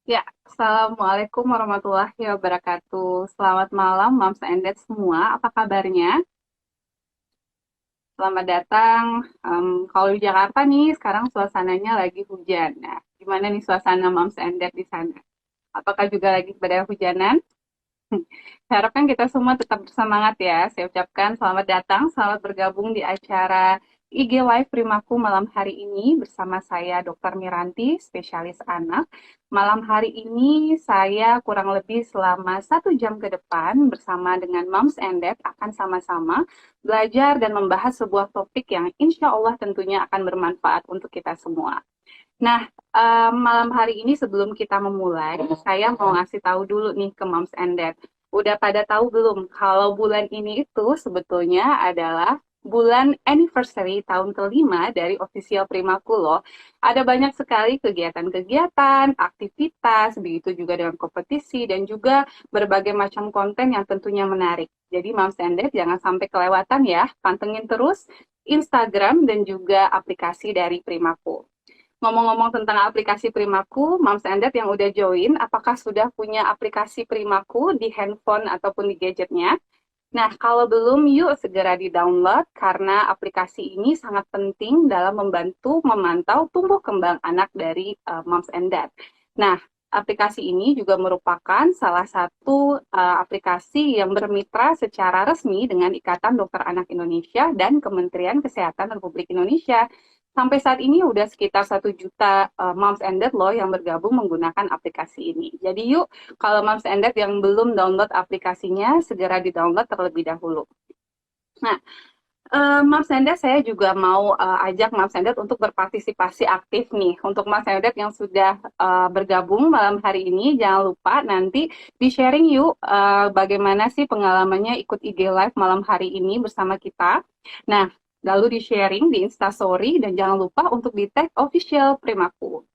Ya, Assalamualaikum warahmatullahi wabarakatuh. Selamat malam, Moms and Dad semua. Apa kabarnya? Selamat datang. Kalau di Jakarta nih, sekarang suasananya lagi hujan. Nah, gimana nih suasana Moms and Dad di sana? Apakah juga lagi pada hujanan? Saya harapkan kita semua tetap bersemangat ya. Saya ucapkan selamat datang, selamat bergabung di acara IG Live Primaku malam hari ini bersama saya Dr. Miranti, spesialis anak. Malam hari ini saya kurang lebih selama 1 jam ke depan bersama dengan Moms and Dad akan sama-sama belajar dan membahas sebuah topik yang insya Allah tentunya akan bermanfaat untuk kita semua. Nah, malam hari ini sebelum kita memulai, saya mau ngasih tahu dulu nih ke Moms and Dad. Udah pada tahu belum kalau bulan ini itu sebetulnya adalah bulan anniversary tahun kelima dari official Primaku loh. Ada banyak sekali kegiatan-kegiatan, aktivitas, begitu juga dengan kompetisi dan juga berbagai macam konten yang tentunya menarik. Jadi Moms and Dad jangan sampai kelewatan ya, pantengin terus Instagram dan juga aplikasi dari Primaku. Ngomong-ngomong tentang aplikasi Primaku, Moms and Dad yang udah join, apakah sudah punya aplikasi Primaku di handphone ataupun di gadgetnya? Nah, kalau belum, yuk segera di-download karena aplikasi ini sangat penting dalam membantu memantau tumbuh kembang anak dari Moms and Dad. Nah, aplikasi ini juga merupakan salah satu aplikasi yang bermitra secara resmi dengan Ikatan Dokter Anak Indonesia dan Kementerian Kesehatan Republik Indonesia. Sampai saat ini udah sekitar 1 juta Moms and Dad loh yang bergabung menggunakan aplikasi ini. Jadi yuk, kalau Moms and Dad yang belum download aplikasinya, segera di-download terlebih dahulu. Nah, Moms and Dad saya juga mau ajak Moms and Dad untuk berpartisipasi aktif nih. Untuk Moms and Dad yang sudah bergabung malam hari ini, jangan lupa nanti di-sharing yuk bagaimana sih pengalamannya ikut IG Live malam hari ini bersama kita. Nah, lalu di-sharing di Instastory dan jangan lupa untuk di-tag official Primaku.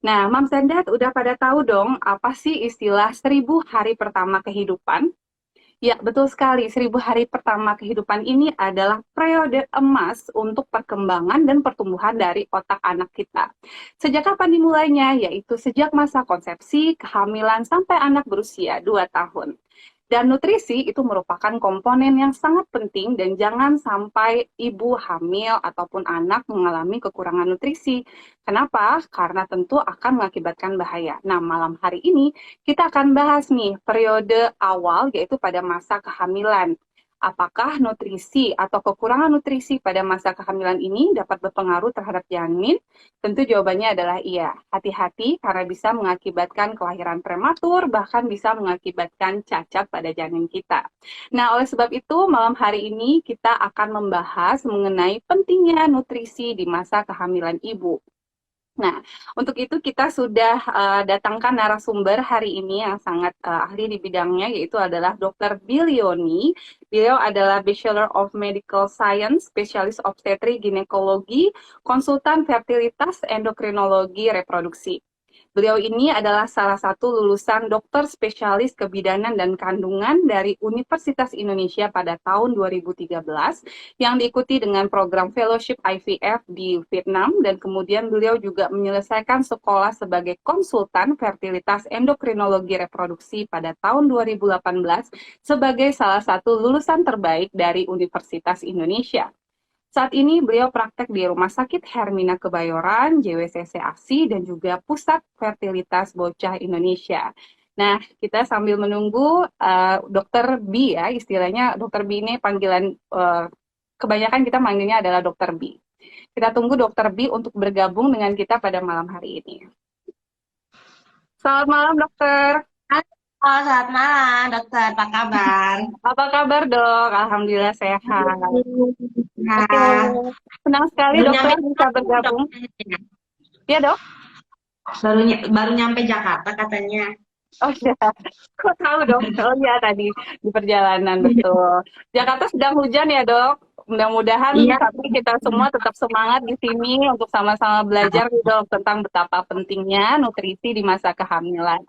Nah, Moms and Dad udah pada tahu dong apa sih istilah 1.000 hari pertama kehidupan? Ya, betul sekali. 1.000 hari pertama kehidupan ini adalah periode emas untuk perkembangan dan pertumbuhan dari otak anak kita. Sejak kapan dimulainya? Yaitu sejak masa konsepsi, kehamilan, sampai anak berusia 2 tahun. Dan nutrisi itu merupakan komponen yang sangat penting dan jangan sampai ibu hamil ataupun anak mengalami kekurangan nutrisi. Kenapa? Karena tentu akan mengakibatkan bahaya. Nah, malam hari ini kita akan bahas nih periode awal yaitu pada masa kehamilan. Apakah nutrisi atau kekurangan nutrisi pada masa kehamilan ini dapat berpengaruh terhadap janin? Tentu jawabannya adalah iya. Hati-hati karena bisa mengakibatkan kelahiran prematur, bahkan bisa mengakibatkan cacat pada janin kita. Nah, oleh sebab itu, malam hari ini kita akan membahas mengenai pentingnya nutrisi di masa kehamilan ibu. Nah, untuk itu kita sudah datangkan narasumber hari ini yang sangat ahli di bidangnya, yaitu adalah Dr. Bilioni. Beliau adalah Bachelor of Medical Science, spesialis obstetri ginekologi, konsultan fertilitas, endokrinologi, reproduksi. Beliau ini adalah salah satu lulusan dokter spesialis kebidanan dan kandungan dari Universitas Indonesia pada tahun 2013 yang diikuti dengan program fellowship IVF di Vietnam dan kemudian beliau juga menyelesaikan sekolah sebagai konsultan fertilitas endokrinologi reproduksi pada tahun 2018 sebagai salah satu lulusan terbaik dari Universitas Indonesia. Saat ini beliau praktek di Rumah Sakit Hermina Kebayoran, JWCC ASI, dan juga Pusat Fertilitas Bocah Indonesia. Nah, kita sambil menunggu Dokter B ya, istilahnya Dokter B ini panggilan, kebanyakan kita manggilnya adalah Dokter B. Kita tunggu Dokter B untuk bergabung dengan kita pada malam hari ini. Selamat malam, Dokter. Halo, selamat malam, dokter. Apa kabar? Apa kabar, Dok? Alhamdulillah sehat. Oke, Nah, senang sekali baru nyampe Dokter bisa Jakarta, bergabung. dokter. Ya, Dok? Baru nyampe Jakarta katanya. Oh ya, kok tahu dong? Oh ya tadi di perjalanan betul. Jakarta sedang hujan ya dok. Mudah-mudahan Iya. tapi kita semua tetap semangat di sini untuk sama-sama belajar nih dok tentang betapa pentingnya nutrisi di masa kehamilan.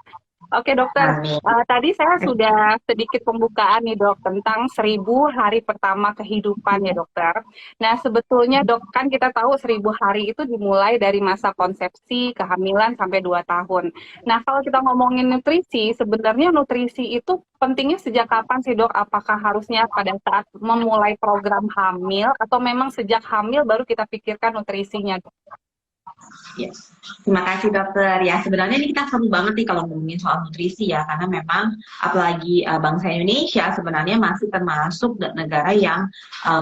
Oke dokter, Amin. tadi saya sudah sedikit pembukaan nih dok tentang 1.000 hari pertama kehidupan ya dokter. Nah sebetulnya dok kan kita tahu 1.000 hari itu dimulai dari masa konsepsi, kehamilan sampai 2 tahun. Nah kalau kita ngomongin nutrisi, sebenarnya nutrisi itu pentingnya sejak kapan sih dok? Apakah harusnya pada saat memulai program hamil atau memang sejak hamil baru kita pikirkan nutrisinya dok? Ya. Terima kasih dokter. Ya sebenarnya ini kita seru banget nih kalau ngomongin soal nutrisi ya, karena memang apalagi bangsa Indonesia sebenarnya masih termasuk negara yang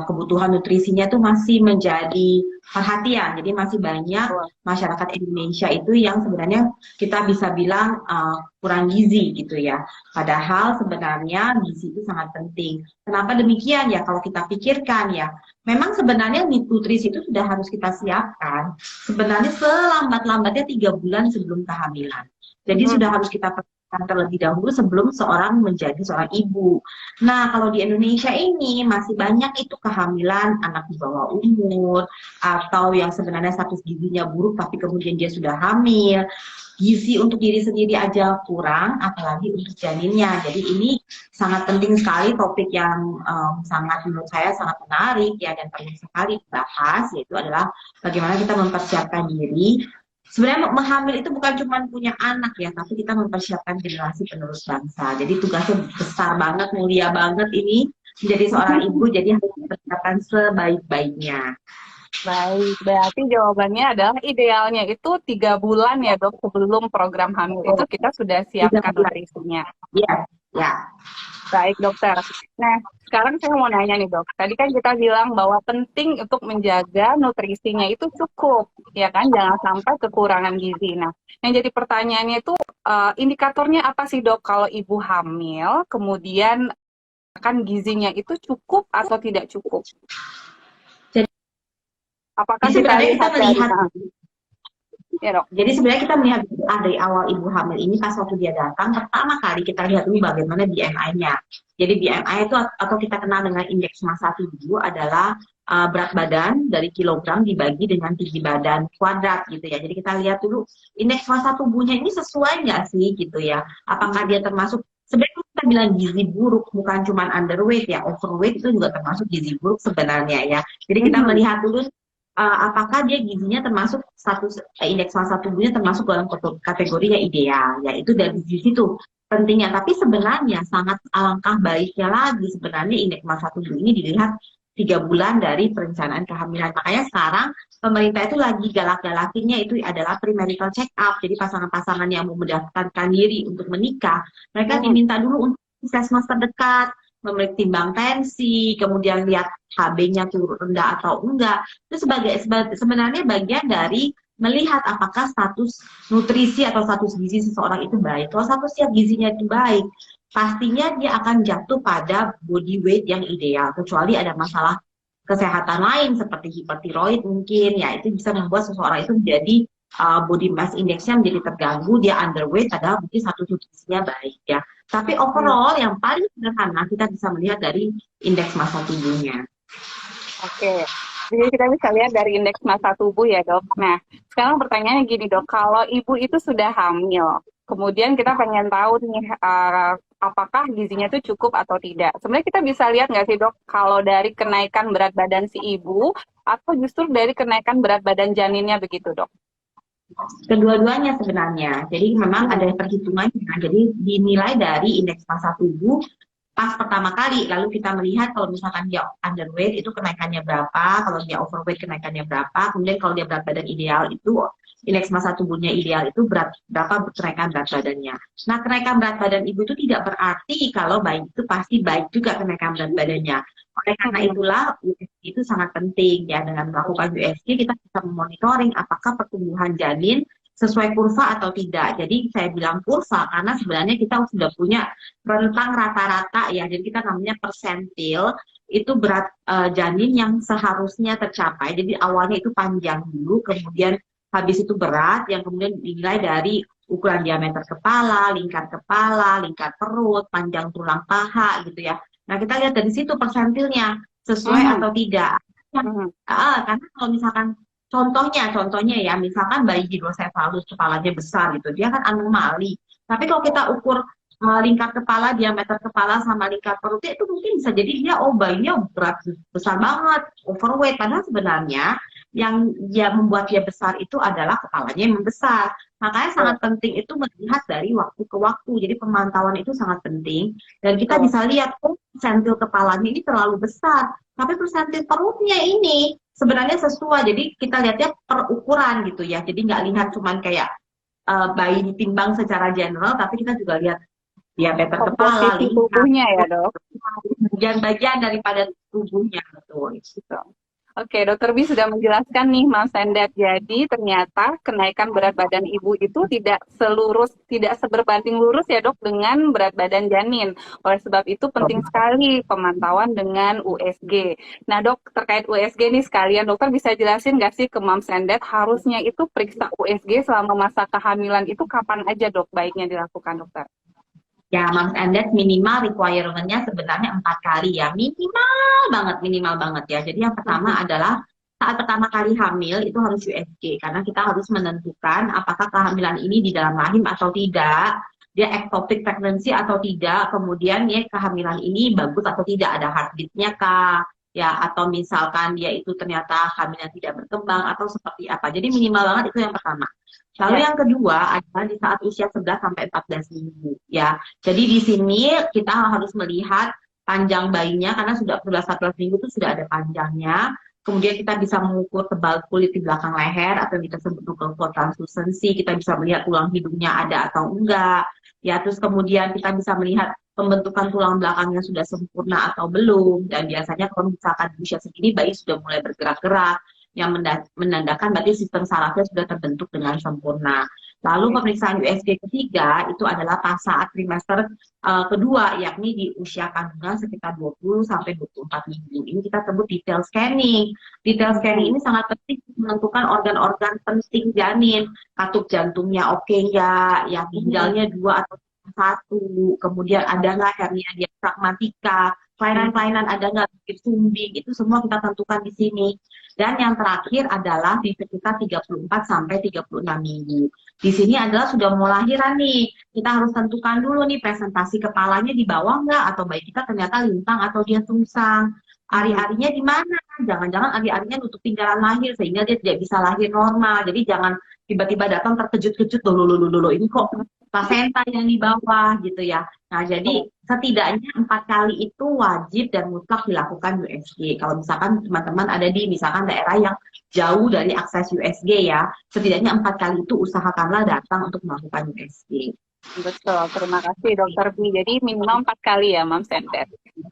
kebutuhan nutrisinya tuh masih menjadi perhatian. Jadi masih banyak masyarakat Indonesia itu yang sebenarnya kita bisa bilang kurang gizi gitu ya. Padahal sebenarnya gizi itu sangat penting. Kenapa demikian ya? Kalau kita pikirkan ya, memang sebenarnya nutrisi itu sudah harus kita siapkan sebenarnya selambat-lambatnya 3 bulan sebelum kehamilan. Jadi sudah harus kita perhatikan terlebih dahulu sebelum seorang menjadi seorang ibu. Nah, kalau di Indonesia ini masih banyak itu kehamilan anak di bawah umur atau yang sebenarnya status gizinya buruk tapi kemudian dia sudah hamil. Gizi untuk diri sendiri aja kurang, apalagi untuk janinnya. Jadi ini sangat penting sekali, topik yang sangat menurut saya sangat menarik ya dan perlu sekali dibahas, yaitu adalah bagaimana kita mempersiapkan diri. Sebenarnya memhamil itu bukan cuma punya anak ya, tapi kita mempersiapkan generasi penerus bangsa. Jadi tugasnya besar banget, mulia banget ini menjadi seorang ibu, jadi harus dipersiapkan sebaik-baiknya. Baik, berarti jawabannya adalah idealnya itu 3 bulan ya dok sebelum program hamil itu kita sudah Tiga siapkan bulan. nutrisinya. Ya, ya. Baik dokter. Nah sekarang saya mau nanya nih dok. Tadi kan kita bilang bahwa penting untuk menjaga nutrisinya itu cukup, ya kan? Jangan sampai kekurangan gizi. Nah, yang jadi pertanyaannya itu indikatornya apa sih dok kalau ibu hamil, kemudian kan gizinya itu cukup atau tidak cukup? Apakah Jadi kita sebenarnya kita lihat dari melihat, ya dok? jadi sebenarnya kita melihat dari awal ibu hamil ini pas waktu dia datang, pertama kali kita lihat dulu bagaimana BMI-nya. Jadi BMI itu atau kita kenal dengan indeks massa tubuh adalah berat badan dari kilogram dibagi dengan tinggi badan kuadrat gitu ya. Jadi kita lihat dulu indeks massa tubuhnya ini sesuai nggak sih gitu ya. Apakah dia termasuk, sebenarnya kita bilang gizi buruk bukan cuma underweight ya, overweight itu juga termasuk gizi buruk sebenarnya ya. Jadi kita melihat dulu apakah dia gizinya termasuk status indeks massa tubuhnya termasuk dalam kategori yang ideal, yaitu dari gizi itu pentingnya. Tapi sebenarnya sangat alangkah baiknya lagi sebenarnya indeks massa tubuh ini dilihat 3 bulan dari perencanaan kehamilan. Makanya sekarang pemerintah itu lagi galak-galakinya itu adalah premarital check up. Jadi pasangan-pasangan yang mau mendaftarkan diri untuk menikah, mereka diminta dulu untuk puskesmas terdekat, timbang tensi, kemudian lihat HB-nya turun rendah atau enggak. Itu sebenarnya bagian dari melihat apakah status nutrisi atau status gizi seseorang itu baik. Kalau status gizinya itu baik, pastinya dia akan jatuh pada body weight yang ideal. Kecuali ada masalah kesehatan lain seperti hipertiroid mungkin, ya itu bisa membuat seseorang itu menjadi body mass index-nya menjadi terganggu, dia underweight, padahal mungkin status nutrisinya baik ya. Tapi overall yang paling sederhana kita bisa melihat dari indeks massa tubuhnya. Oke, jadi kita bisa lihat dari indeks massa tubuh ya dok. Nah, sekarang pertanyaannya gini dok, kalau ibu itu sudah hamil, kemudian kita pengen tahu nih apakah gizinya itu cukup atau tidak. Sebenarnya kita bisa lihat nggak sih dok, kalau dari kenaikan berat badan si ibu, atau justru dari kenaikan berat badan janinnya begitu dok? Kedua-duanya sebenarnya. Jadi memang ada perhitungannya. Jadi dinilai dari indeks massa tubuh pas pertama kali, lalu kita melihat kalau misalkan dia underweight itu kenaikannya berapa, kalau dia overweight kenaikannya berapa, kemudian kalau dia berat badan ideal itu indeks massa tubuhnya ideal itu berapa kenaikan berat badannya. Nah, kenaikan berat badan ibu itu tidak berarti kalau baik itu pasti baik juga kenaikan berat badannya. Oleh karena itulah USG itu sangat penting ya, dengan melakukan USG kita bisa memonitoring apakah pertumbuhan janin sesuai kurva atau tidak. Jadi saya bilang kurva karena sebenarnya kita sudah punya rentang rata-rata ya. Jadi kita namanya persentil, itu berat janin yang seharusnya tercapai. Jadi awalnya itu panjang dulu, kemudian habis itu berat, yang kemudian dinilai dari ukuran diameter kepala, lingkar perut, panjang tulang paha gitu ya. Nah kita lihat dari situ persentilnya sesuai atau tidak. Karena kalau misalkan contohnya ya, misalkan bayi hidrosefalus kepalanya besar gitu, dia kan anomali. Tapi kalau kita ukur lingkar kepala, diameter kepala sama lingkar perutnya itu mungkin bisa jadi dia oh bayinya berat besar banget, overweight. Padahal sebenarnya yang dia membuat dia besar itu adalah kepalanya yang membesar. Makanya sangat penting itu melihat dari waktu ke waktu. Jadi pemantauan itu sangat penting dan kita Betul. bisa lihat oh persentil kepalanya ini terlalu besar, tapi persentil perutnya ini sebenarnya sesuai. Jadi kita lihatnya per ukuran gitu ya. Jadi nggak lihat cuman kayak bayi ditimbang secara general, tapi kita juga lihat diameter kepala, Komposisi lingkar, tubuhnya ya, Dok. bagian-bagian daripada tubuhnya betul. Betul. Oke, Dokter Bi sudah menjelaskan nih, Mas Sendet. Jadi ternyata kenaikan berat badan ibu itu tidak seberbanding lurus ya, Dok, dengan berat badan janin. Oleh sebab itu penting sekali pemantauan dengan USG. Nah, Dok, terkait USG nih sekalian, dokter bisa jelasin nggak sih ke Mam Sendet harusnya itu periksa USG selama masa kehamilan itu kapan aja, Dok, baiknya dilakukan, dokter? Ya, Moms and Dad minimal requirement-nya sebenarnya 4 kali ya. Minimal banget ya. Jadi yang pertama adalah saat pertama kali hamil itu harus USG. Karena kita harus menentukan apakah kehamilan ini di dalam rahim atau tidak. Dia ectopic pregnancy atau tidak. Kemudian ya kehamilan ini bagus atau tidak. Ada heartbeat-nya kah? Ya, atau misalkan dia itu ternyata hamilnya tidak berkembang atau seperti apa. Jadi minimal banget itu yang pertama. Lalu Ya. yang kedua adalah di saat usia 11 sampai 14 minggu ya. Jadi di sini kita harus melihat panjang bayinya karena sudah 14 minggu itu sudah ada panjangnya. Kemudian kita bisa mengukur tebal kulit di belakang leher atau yang kita sebut buccal translucency. Kita bisa melihat tulang hidungnya ada atau enggak. Ya, terus kemudian kita bisa melihat pembentukan tulang belakangnya sudah sempurna atau belum. Dan biasanya kalau misalkan di usia segini bayi sudah mulai bergerak-gerak yang menandakan berarti sistem sarafnya sudah terbentuk dengan sempurna. Lalu pemeriksaan USG ketiga itu adalah pas saat trimester kedua, yakni di usia kandungan sekitar 20 sampai 24 minggu. Ini kita sebut detail scanning. Detail scanning ini sangat penting menentukan organ-organ penting janin. Katup jantungnya oke nggak, ya ginjalnya 2 atau 1, kemudian ada nggak hernia diafragmatika, kelainan-kelainan ada nggak bibir sumbing, itu semua kita tentukan di sini. Dan yang terakhir adalah di sekitar 34 sampai 36 minggu. Di sini adalah sudah mau lahiran nih. Kita harus tentukan dulu nih presentasi kepalanya di bawah nggak atau bayi kita ternyata lintang atau dia sungsang. Ari-arinya di mana? Jangan-jangan ari-arinya nutupin jalan lahir sehingga dia tidak bisa lahir normal. Jadi jangan tiba-tiba datang terkejut-kejut dulu ini kok plasenta yang di bawah gitu ya. Nah, jadi setidaknya 4 kali itu wajib dan mutlak dilakukan USG. Kalau misalkan teman-teman ada di misalkan daerah yang jauh dari akses USG ya, setidaknya 4 kali itu usahakanlah datang untuk melakukan USG. Betul, terima kasih Dokter Bi. Jadi minimal 4 kali ya, Mam Sendet.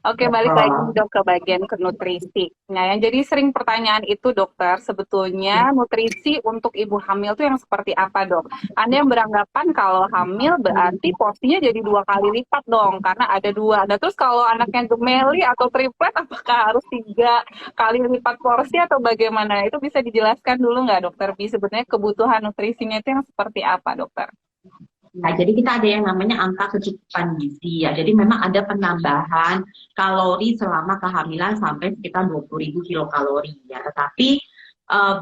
Oke, balik lagi dok ke bagian ke nutrisi. Nah, yang jadi sering pertanyaan itu dokter, sebetulnya nutrisi untuk ibu hamil itu yang seperti apa dok? Ada yang beranggapan kalau hamil berarti porsinya jadi 2 kali lipat dong, karena ada 2. Nah, terus kalau anaknya gemeli atau triplet, apakah harus 3 kali lipat porsi atau bagaimana? Itu bisa dijelaskan dulu nggak dokter Bi? Sebetulnya kebutuhan nutrisinya itu yang seperti apa dokter? Nah, jadi kita ada yang namanya angka kecukupan gizi ya. Jadi memang ada penambahan kalori selama kehamilan sampai sekitar 20.000 kilokalori ya. Tetapi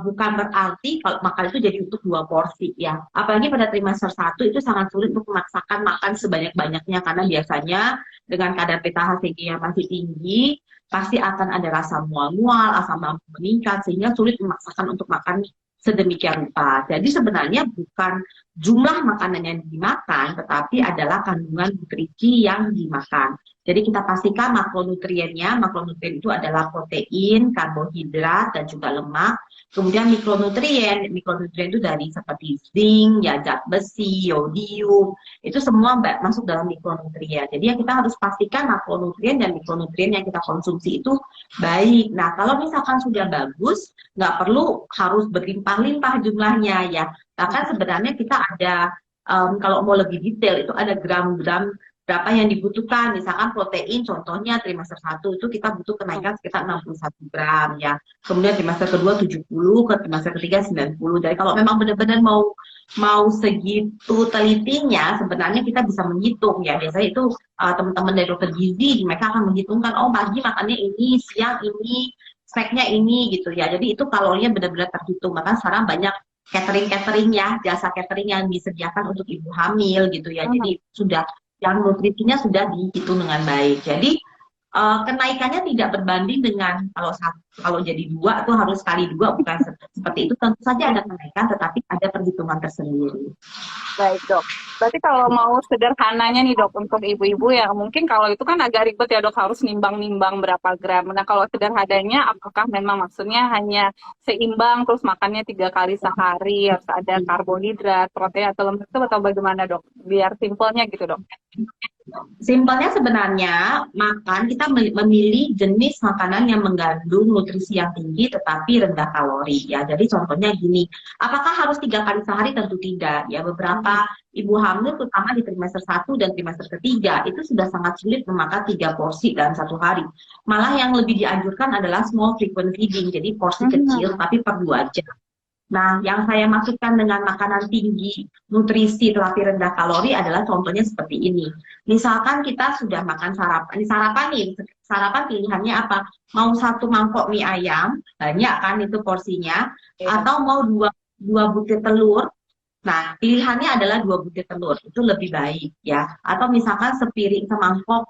bukan berarti kalau makan itu jadi untuk 2 porsi ya. Apalagi pada trimester 1 itu sangat sulit untuk memaksakan makan sebanyak-banyaknya karena biasanya dengan kadar PTH-CG yang masih tinggi pasti akan ada rasa mual-mual, asam lambung meningkat sehingga sulit memaksakan untuk makan sedemikian rupa. Jadi sebenarnya bukan jumlah makanan yang dimakan, tetapi adalah kandungan nutrisi yang dimakan. Jadi kita pastikan makronutriennya, makronutrien itu adalah protein, karbohidrat, dan juga lemak. Kemudian mikronutrien itu dari seperti zinc, ya, zat besi, yodium, itu semua masuk dalam mikronutrien. Jadi kita harus pastikan makronutrien dan mikronutrien yang kita konsumsi itu baik. Nah, kalau misalkan sudah bagus, nggak perlu harus berlimpah-limpah jumlahnya ya. Bahkan sebenarnya kita ada, kalau mau lebih detail, itu ada gram-gram berapa yang dibutuhkan. Misalkan protein, contohnya trimester 1 itu kita butuh kenaikan sekitar 61 gram ya. Kemudian trimester kedua 70, ke trimester ketiga 90. Jadi kalau memang benar-benar mau segitu telitinya, sebenarnya kita bisa menghitung ya. Biasanya itu teman-teman dari dokter gizi, mereka akan menghitungkan, oh pagi makannya ini, siang ini, snacknya ini gitu ya. Jadi itu kalorinya benar-benar terhitung. Maka sekarang banyak catering ya, jasa catering yang disediakan untuk ibu hamil gitu ya. Hmm. Jadi sudah yang nutrisinya sudah dihitung dengan baik. Jadi kenaikannya tidak berbanding dengan kalau jadi dua tuh harus kali dua, bukan seperti itu. Tentu saja ada kenaikan, tetapi ada perhitungan tersendiri. Baik dok. Berarti kalau mau sederhananya nih dok untuk ibu-ibu ya mungkin kalau itu kan agak ribet ya dok harus nimbang-nimbang berapa gram. Nah kalau sederhananya apakah memang maksudnya hanya seimbang terus makannya 3 kali sehari harus ada karbohidrat, protein atau lemak itu atau bagaimana dok? Biar simpelnya gitu dok. Simpelnya sebenarnya makan kita memilih jenis makanan yang mengandung nutrisi yang tinggi tetapi rendah kalori ya. Jadi contohnya gini, apakah harus 3 kali sehari? Tentu tidak ya. Beberapa ibu hamil terutama di trimester 1 dan trimester ketiga itu sudah sangat sulit memakan 3 porsi dalam satu hari. Malah yang lebih dianjurkan adalah small frequent feeding, jadi porsi kecil tapi per 2 jam. Nah, yang saya maksudkan dengan makanan tinggi nutrisi tetapi rendah kalori adalah contohnya seperti ini. Misalkan kita sudah makan sarapan pilihannya apa? Mau 1 mangkok mie ayam, banyak kan itu porsinya, atau mau dua butir telur. Nah, pilihannya adalah 2 butir telur, itu lebih baik ya. Atau misalkan semangkok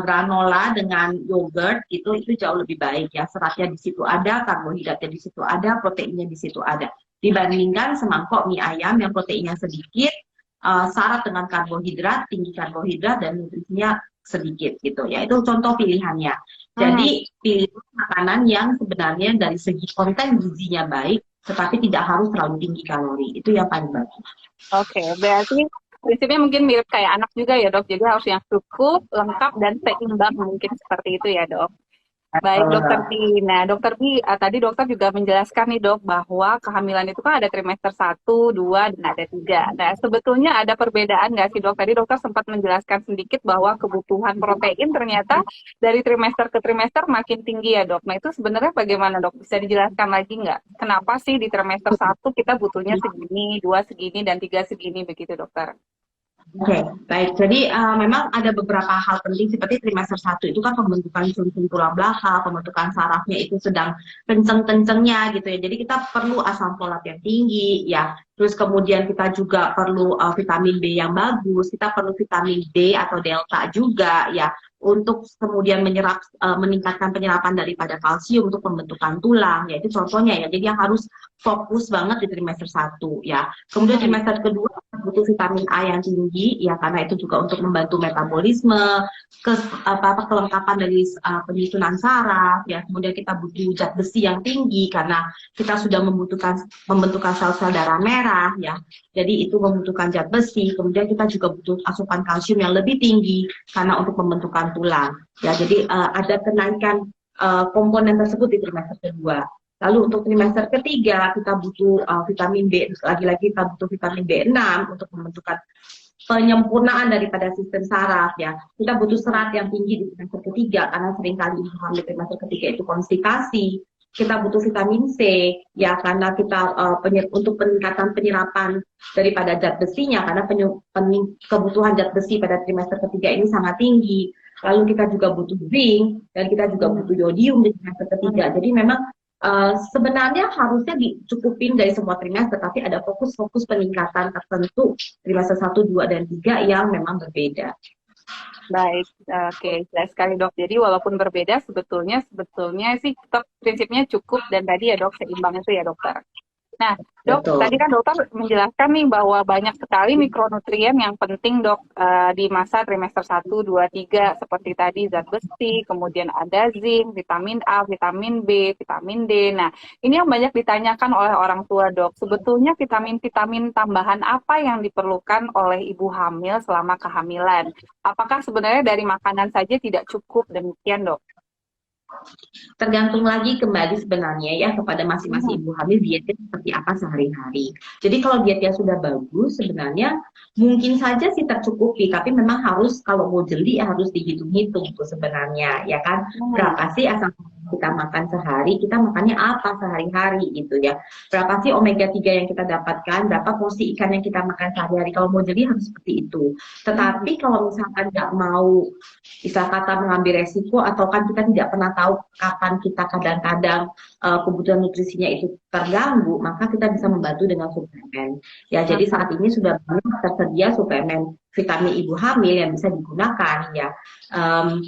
granola dengan yogurt itu jauh lebih baik ya. Seratnya di situ ada, karbohidratnya di situ ada, proteinnya di situ ada. Dibandingkan semangkok mie ayam yang proteinnya sedikit, syarat dengan karbohidrat, tinggi karbohidrat dan nutrisinya sedikit gitu ya. Itu contoh pilihannya. Jadi pilih makanan yang sebenarnya dari segi konten gizinya baik, tetapi tidak harus terlalu tinggi kalori. Itu yang paling bagus. Oke, berarti prinsipnya mungkin mirip kayak anak juga ya dok. Jadi harus yang cukup, lengkap, dan seimbang mungkin seperti itu ya dok. Baik dokter Bi. Nah dokter Bi, tadi dokter juga menjelaskan nih dok bahwa kehamilan itu kan ada trimester 1, 2, dan ada 3. Nah sebetulnya ada perbedaan nggak sih dok? Tadi dokter sempat menjelaskan sedikit bahwa kebutuhan protein ternyata dari trimester ke trimester makin tinggi ya dok. Nah itu sebenarnya bagaimana dok? Bisa dijelaskan lagi nggak? Kenapa sih di trimester 1 kita butuhnya segini, 2 segini, dan 3 segini begitu dokter? Oke, baik. Jadi memang ada beberapa hal penting seperti trimester 1 itu kan pembentukan sum-sum tulang belakang, pembentukan sarafnya itu sedang kenceng-kencengnya gitu ya. Jadi kita perlu asam folat yang tinggi ya. Terus kemudian kita juga perlu vitamin B yang bagus, kita perlu vitamin D atau delta juga ya untuk kemudian meningkatkan penyerapan daripada kalsium untuk pembentukan tulang ya. Itu contohnya ya. Jadi yang harus fokus banget di trimester 1 ya. Kemudian trimester kedua butuh vitamin A yang tinggi ya karena itu juga untuk membantu metabolisme, kelengkapan dari penyusunan saraf ya. Kemudian kita butuh zat besi yang tinggi karena kita sudah membentukkan sel-sel darah merah ya. Jadi itu membutuhkan zat besi. Kemudian kita juga butuh asupan kalsium yang lebih tinggi karena untuk pembentukan tulang ya. Jadi ada kenaikan komponen tersebut di trimester kedua. Lalu untuk trimester ketiga kita butuh vitamin B, lagi-lagi kita butuh vitamin B6 untuk pembentukan penyempurnaan daripada sistem saraf ya. Kita butuh serat yang tinggi di trimester ketiga karena seringkali ibu hamil trimester ketiga itu konstipasi. Kita butuh vitamin C ya karena kita untuk peningkatan penyerapan daripada zat besinya karena kebutuhan zat besi pada trimester ketiga ini sangat tinggi. Lalu kita juga butuh zinc dan kita juga butuh yodium di trimester ketiga. Jadi memang sebenarnya harusnya dicukupin dari semua trimester, tapi ada fokus-fokus peningkatan tertentu trimester 1, 2, dan 3 yang memang berbeda. Baik, oke, jelas sekali dok. Jadi walaupun berbeda, sebetulnya sih tetap prinsipnya cukup dan tadi ya dok seimbang itu ya dokter. Nah, dok, Betul. tadi kan dokter menjelaskan nih bahwa banyak sekali mikronutrien yang penting dok di masa trimester 1, 2, 3 seperti tadi zat besi, kemudian ada zinc, vitamin A, vitamin B, vitamin D. Nah, ini yang banyak ditanyakan oleh orang tua dok. Sebetulnya vitamin-vitamin tambahan apa yang diperlukan oleh ibu hamil selama kehamilan? Apakah sebenarnya dari makanan saja tidak cukup demikian dok? Tergantung lagi kembali sebenarnya ya kepada masing-masing ibu hamil dietnya seperti apa sehari-hari. Jadi kalau dietnya sudah bagus sebenarnya mungkin saja sih tercukupi, tapi memang harus kalau mau jeli harus dihitung-hitung tuh sebenarnya ya kan berapa sih asam kita makan sehari, kita makannya apa sehari-hari gitu ya. Berapa sih omega 3 yang kita dapatkan, berapa porsi ikan yang kita makan sehari-hari. Kalau mau jeli harus seperti itu. Tetapi kalau misalkan nggak mau, istilah kata mengambil resiko, atau kan kita tidak pernah tahu kapan kita kadang-kadang kebutuhan nutrisinya itu terganggu, maka kita bisa membantu dengan suplemen. Ya, jadi saat ini sudah banyak tersedia suplemen vitamin ibu hamil yang bisa digunakan ya.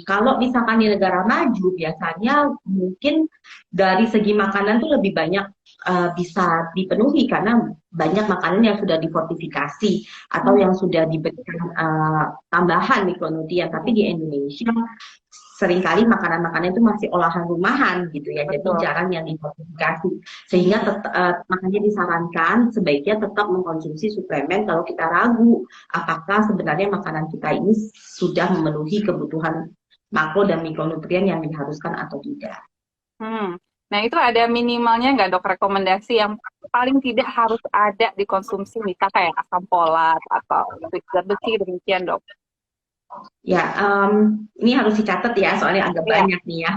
Kalau misalkan di negara maju, biasanya mungkin dari segi makanan tuh lebih banyak bisa dipenuhi karena banyak makanan yang sudah difortifikasi atau yang sudah diberikan tambahan mikronutrien. Tapi di Indonesia seringkali makanan-makanan itu masih olahan rumahan gitu ya, jadi Betul. jarang yang difortifikasi. Sehingga makanya disarankan sebaiknya tetap mengkonsumsi suplemen kalau kita ragu apakah sebenarnya makanan kita ini sudah memenuhi kebutuhan makro dan mikronutrien yang diharuskan atau tidak. Nah, itu ada minimalnya nggak dok rekomendasi yang paling tidak harus ada dikonsumsi, misal kayak asam folat atau zat besi demikian dok? Ya, ini harus dicatat ya, soalnya agak Iya. banyak nih ya.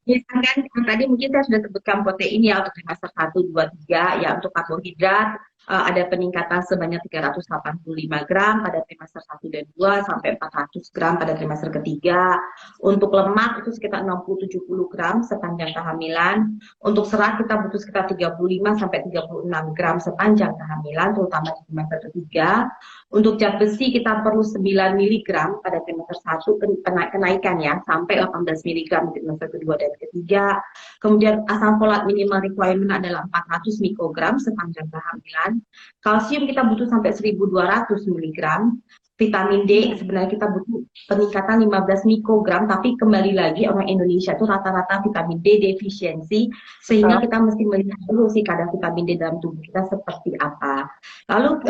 Misalkan tadi mungkin saya sudah sebutkan protein ya untuk trimester 1, 2, 3. Ya, untuk karbohidrat ada peningkatan sebanyak 385 gram pada trimester 1 dan 2 sampai 400 gram pada trimester ketiga. Untuk lemak itu sekitar 60-70 gram sepanjang kehamilan. Untuk serat kita butuh sekitar 35 sampai 36 gram sepanjang kehamilan, terutama di trimester ketiga. Untuk zat besi kita perlu 9 miligram pada trimester 1, kenaikan ya, sampai 18 miligram di trimester kedua dan ketiga. Kemudian asam folat minimal requirement adalah 400 mikrogram sepanjang kehamilan. Kalsium kita butuh sampai 1200 miligram. Vitamin D sebenarnya kita butuh peningkatan 15 mikrogram, tapi kembali lagi orang Indonesia itu rata-rata vitamin D defisiensi, sehingga kita mesti melihat dulu sih kadar vitamin D dalam tubuh kita seperti apa. Lalu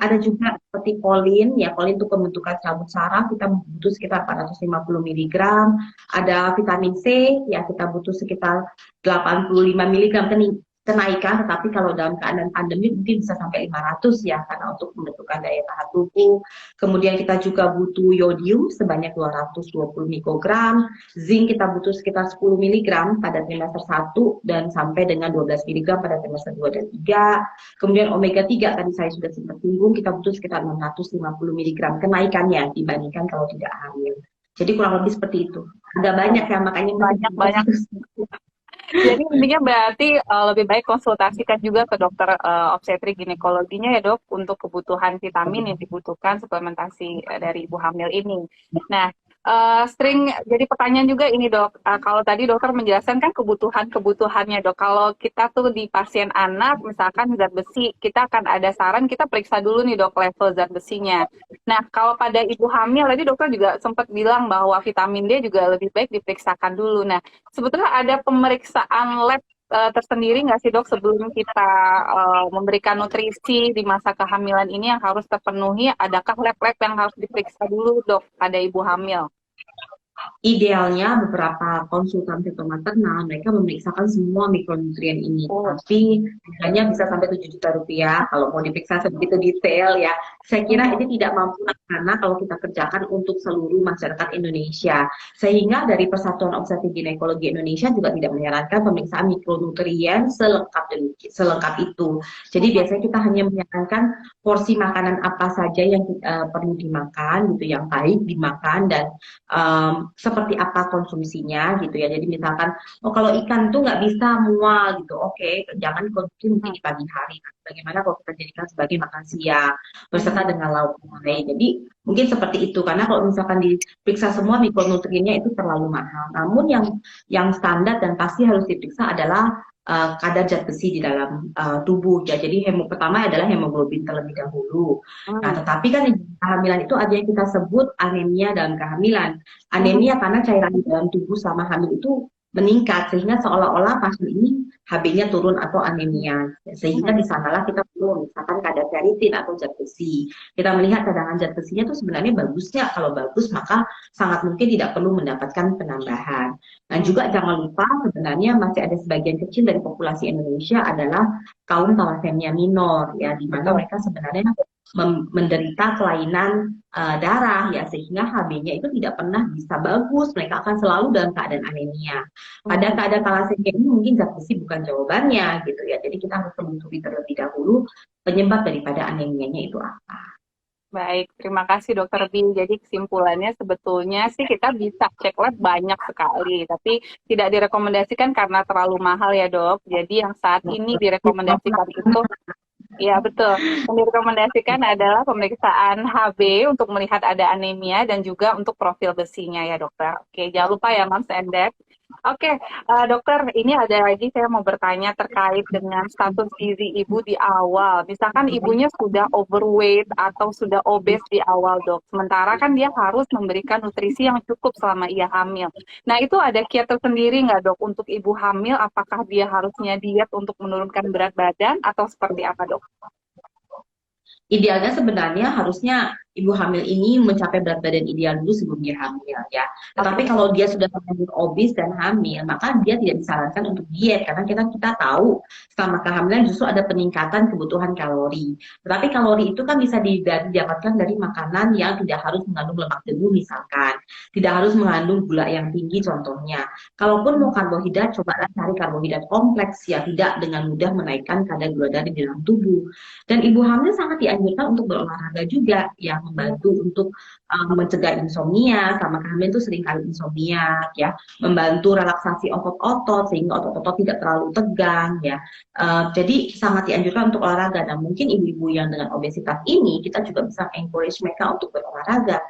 ada juga seperti kolin, ya kolin untuk pembentukan rambut saraf kita butuh sekitar 450 miligram. Ada vitamin C, ya kita butuh sekitar 85 miligram kenaikan, tetapi kalau dalam keadaan pandemi mungkin bisa sampai 500 ya, karena untuk pembentukan daya tahan tubuh. Kemudian kita juga butuh yodium sebanyak 220 mikrogram, zinc kita butuh sekitar 10 miligram pada trimester 1 dan sampai dengan 12 miligram pada trimester 2 dan 3. Kemudian omega 3 tadi saya sudah sempat singgung, kita butuh sekitar 650 miligram kenaikannya dibandingkan kalau tidak hamil. Jadi kurang lebih seperti itu. Agak banyak ya, makanya Banyak. Jadi intinya berarti lebih baik konsultasikan juga ke dokter obstetrik ginekologinya ya dok, untuk kebutuhan vitamin yang dibutuhkan suplementasi dari ibu hamil ini. Nah, sering jadi pertanyaan juga ini dok, kalau tadi dokter menjelaskan kan kebutuhannya dok, kalau kita tuh di pasien anak misalkan zat besi, kita akan ada saran kita periksa dulu nih dok level zat besinya. Nah, kalau pada ibu hamil tadi dokter juga sempat bilang bahwa vitamin D juga lebih baik diperiksakan dulu. Nah, sebetulnya ada pemeriksaan lab tersendiri nggak sih dok sebelum kita memberikan nutrisi di masa kehamilan ini yang harus terpenuhi? Adakah lab-lab yang harus diperiksa dulu dok pada ibu hamil? Idealnya beberapa konsultan fitomaternal mereka memeriksakan semua mikronutrien ini, tapi harganya bisa sampai 7 juta rupiah kalau mau diperiksa sebegitu detail ya. Saya kira ini tidak mampu karena kalau kita kerjakan untuk seluruh masyarakat Indonesia, sehingga dari Persatuan Obstetrik Ginekologi Indonesia juga tidak menyarankan pemeriksaan mikronutrien selengkap itu. Jadi biasanya kita hanya menyarankan porsi makanan apa saja yang perlu dimakan gitu, yang baik dimakan, dan seperti apa konsumsinya gitu ya. Jadi misalkan, oh kalau ikan tuh nggak bisa mual gitu, oke, jangan konsumsi mungkin di pagi hari. Bagaimana kalau kita jadikan sebagai makan siang beserta dengan lauk lain. Jadi mungkin seperti itu, karena kalau misalkan diperiksa semua mikronutriennya itu terlalu mahal. Namun yang standar dan pasti harus diperiksa adalah kadar zat besi di dalam tubuh ya. Jadi pertama adalah hemoglobin terlebih dahulu. Nah, tetapi kan di kehamilan itu ada yang kita sebut anemia dalam kehamilan. Anemia karena cairan di dalam tubuh selama hamil itu meningkat, sehingga seolah-olah pasien ini HB-nya turun atau anemia. Sehingga di sanalah kita perlu misalkan kadar ferritin atau zat besi. Kita melihat cadangan zat besinya itu sebenarnya bagus nggak? Kalau bagus maka sangat mungkin tidak perlu mendapatkan penambahan. Dan juga jangan lupa sebenarnya masih ada sebagian kecil dari populasi Indonesia adalah kaum talasemia minor ya, di mana mereka sebenarnya menderita kelainan darah ya, sehingga HB-nya itu tidak pernah bisa bagus, mereka akan selalu dalam keadaan anemia. Pada Hmm. keadaan thalassemia ini mungkin zat besi bukan jawabannya gitu ya, jadi kita harus menelusuri terlebih dahulu penyebab daripada anemianya itu apa. Baik, terima kasih Dokter Bin. Jadi kesimpulannya sebetulnya sih kita bisa cek lab banyak sekali, tapi tidak direkomendasikan karena terlalu mahal ya dok. Jadi yang saat ini direkomendasikan itu, ya betul, yang direkomendasikan adalah pemeriksaan HB untuk melihat ada anemia dan juga untuk profil besinya ya dokter. Oke, jangan lupa ya Mams and Dad. Oke, dokter, ini ada lagi saya mau bertanya terkait dengan status gizi ibu di awal. Misalkan ibunya sudah overweight atau sudah obes di awal, dok. Sementara kan dia harus memberikan nutrisi yang cukup selama ia hamil. Nah, itu ada kiat tersendiri nggak, dok, untuk ibu hamil? Apakah dia harusnya diet untuk menurunkan berat badan atau seperti apa, dok? Idealnya sebenarnya harusnya ibu hamil ini mencapai berat badan ideal dulu sebelum dia hamil ya. Tetapi Oke, kalau dia sudah terlanjur obes dan hamil, maka dia tidak disarankan untuk diet karena kita tahu selama kehamilan justru ada peningkatan kebutuhan kalori. Tetapi kalori itu kan bisa didapatkan dari makanan yang tidak harus mengandung lemak jenuh misalkan, tidak harus mengandung gula yang tinggi contohnya. Kalaupun mau karbohidrat, cobalah cari karbohidrat kompleks ya, tidak dengan mudah menaikkan kadar gula darah di dalam tubuh. Dan ibu hamil sangat dianjurkan untuk berolahraga juga, yang membantu untuk mencegah insomnia. Sama kehamilan itu seringkali insomnia, ya, membantu relaksasi otot-otot sehingga otot-otot tidak terlalu tegang, ya. Jadi sangat dianjurkan untuk olahraga. Dan mungkin ibu-ibu yang dengan obesitas ini, kita juga bisa encourage mereka untuk berolahraga.